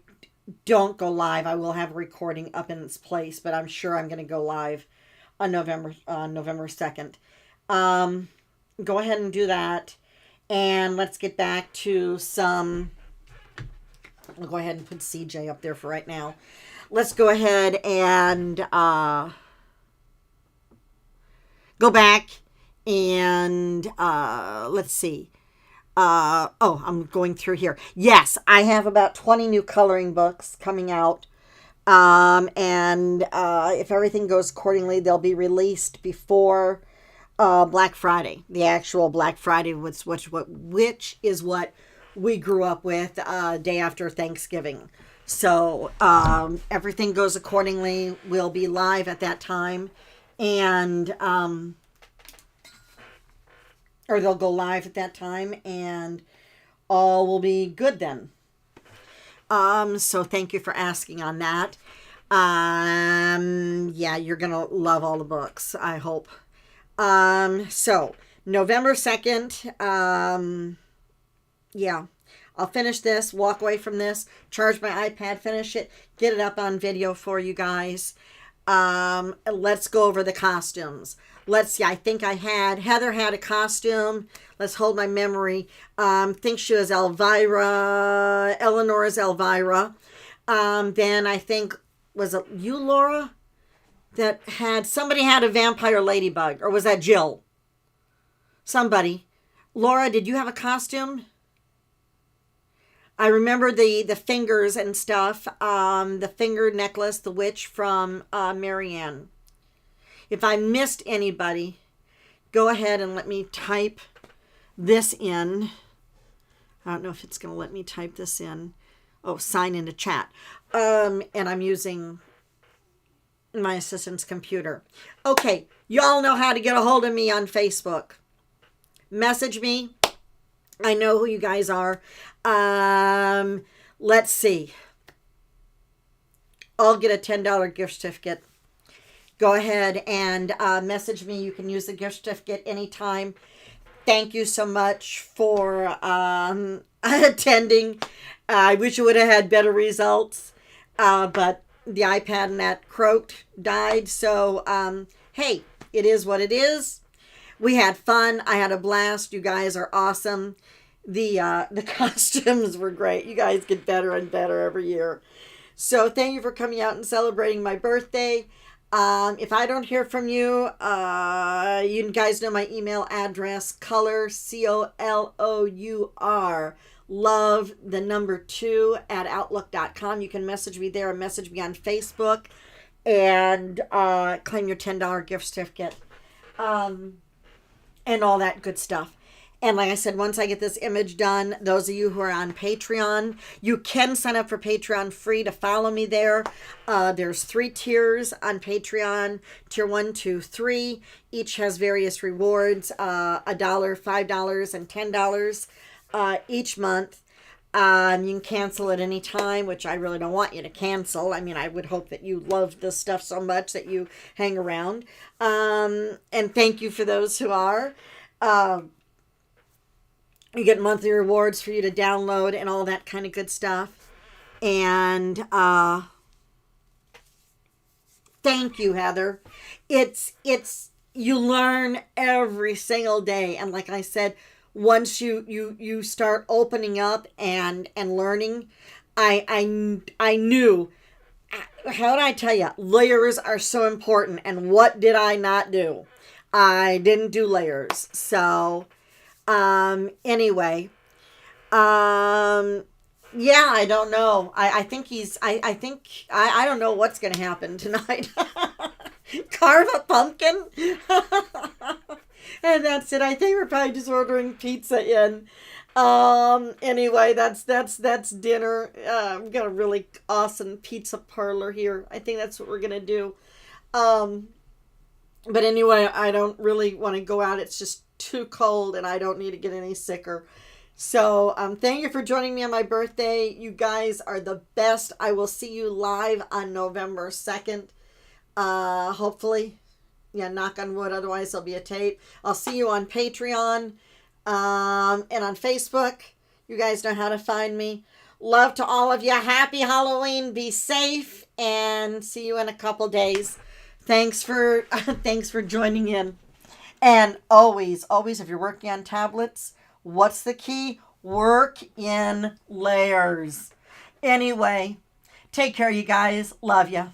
Speaker 1: don't go live, I will have a recording up in its place, but I'm sure I'm going to go live on November 2nd. Go ahead and do that. And let's get back to some... I'll go ahead and put CJ up there for right now. Let's go ahead and go back and let's see. Oh, I'm going through here. Yes, I have about 20 new coloring books coming out. And if everything goes accordingly, they'll be released before Black Friday. The actual Black Friday, which is what we grew up with day after Thanksgiving. So everything goes accordingly. We'll be live at that time. And... or they'll go live at that time, and all will be good then. So thank you for asking on that. Yeah, you're gonna love all the books, I hope. So November 2nd, yeah, I'll finish this, walk away from this, charge my iPad, finish it, get it up on video for you guys. Let's go over the costumes. Let's see, I think Heather had a costume. Let's hold my memory. Think she was Elvira. Eleanor is Elvira. Then I think, was it you, Laura? Somebody had a vampire ladybug. Or was that Jill? Somebody. Laura, did you have a costume? I remember the fingers and stuff. The finger necklace, the witch from Marianne. If I missed anybody, go ahead and let me type this in. I don't know if it's going to let me type this in. sign into chat. And I'm using my assistant's computer. Okay, y'all know how to get a hold of me on Facebook. Message me. I know who you guys are. Let's see. I'll get a $10 gift certificate. Go ahead and message me. You can use the gift certificate anytime. Thank you so much for attending. I wish you would have had better results, but the iPad and that croaked, died. So, hey, it is what it is. We had fun. I had a blast. You guys are awesome. The costumes were great. You guys get better and better every year. So thank you for coming out and celebrating my birthday. If I don't hear from you, you guys know my email address, color, COLOUR, love, the number 2 at outlook.com. You can message me there or message me on Facebook and claim your $10 gift certificate and all that good stuff. And like I said, once I get this image done, those of you who are on Patreon, you can sign up for Patreon free to follow me there. There's 3 tiers on Patreon, tier 1, 2, 3. Each has various rewards, $1, $5, and $10 each month. You can cancel at any time, which I really don't want you to cancel. I mean, I would hope that you love this stuff so much that you hang around. And thank you for those who are. You get monthly rewards for you to download and all that kind of good stuff. And thank you, Heather. It's you learn every single day. And like I said, once you start opening up and learning, I knew, how did I tell you, layers are so important. And what did I not do? I didn't do layers. So anyway, yeah, I don't know. I think I don't know what's going to happen tonight. Carve a pumpkin. And that's it. I think we're probably just ordering pizza in. Anyway, that's dinner. We've got a really awesome pizza parlor here. I think that's what we're going to do. But anyway, I don't really want to go out. It's just too cold and I don't need to get any sicker. So thank you for joining me on my birthday. You guys are the best. I will see you live on November 2nd. Hopefully. Yeah, knock on wood. Otherwise, there'll be a tape. I'll see you on Patreon and on Facebook. You guys know how to find me. Love to all of you. Happy Halloween. Be safe and see you in a couple days. Thanks for joining in. And always, if you're working on tablets, what's the key? Work in layers. Anyway, take care, you guys. Love ya.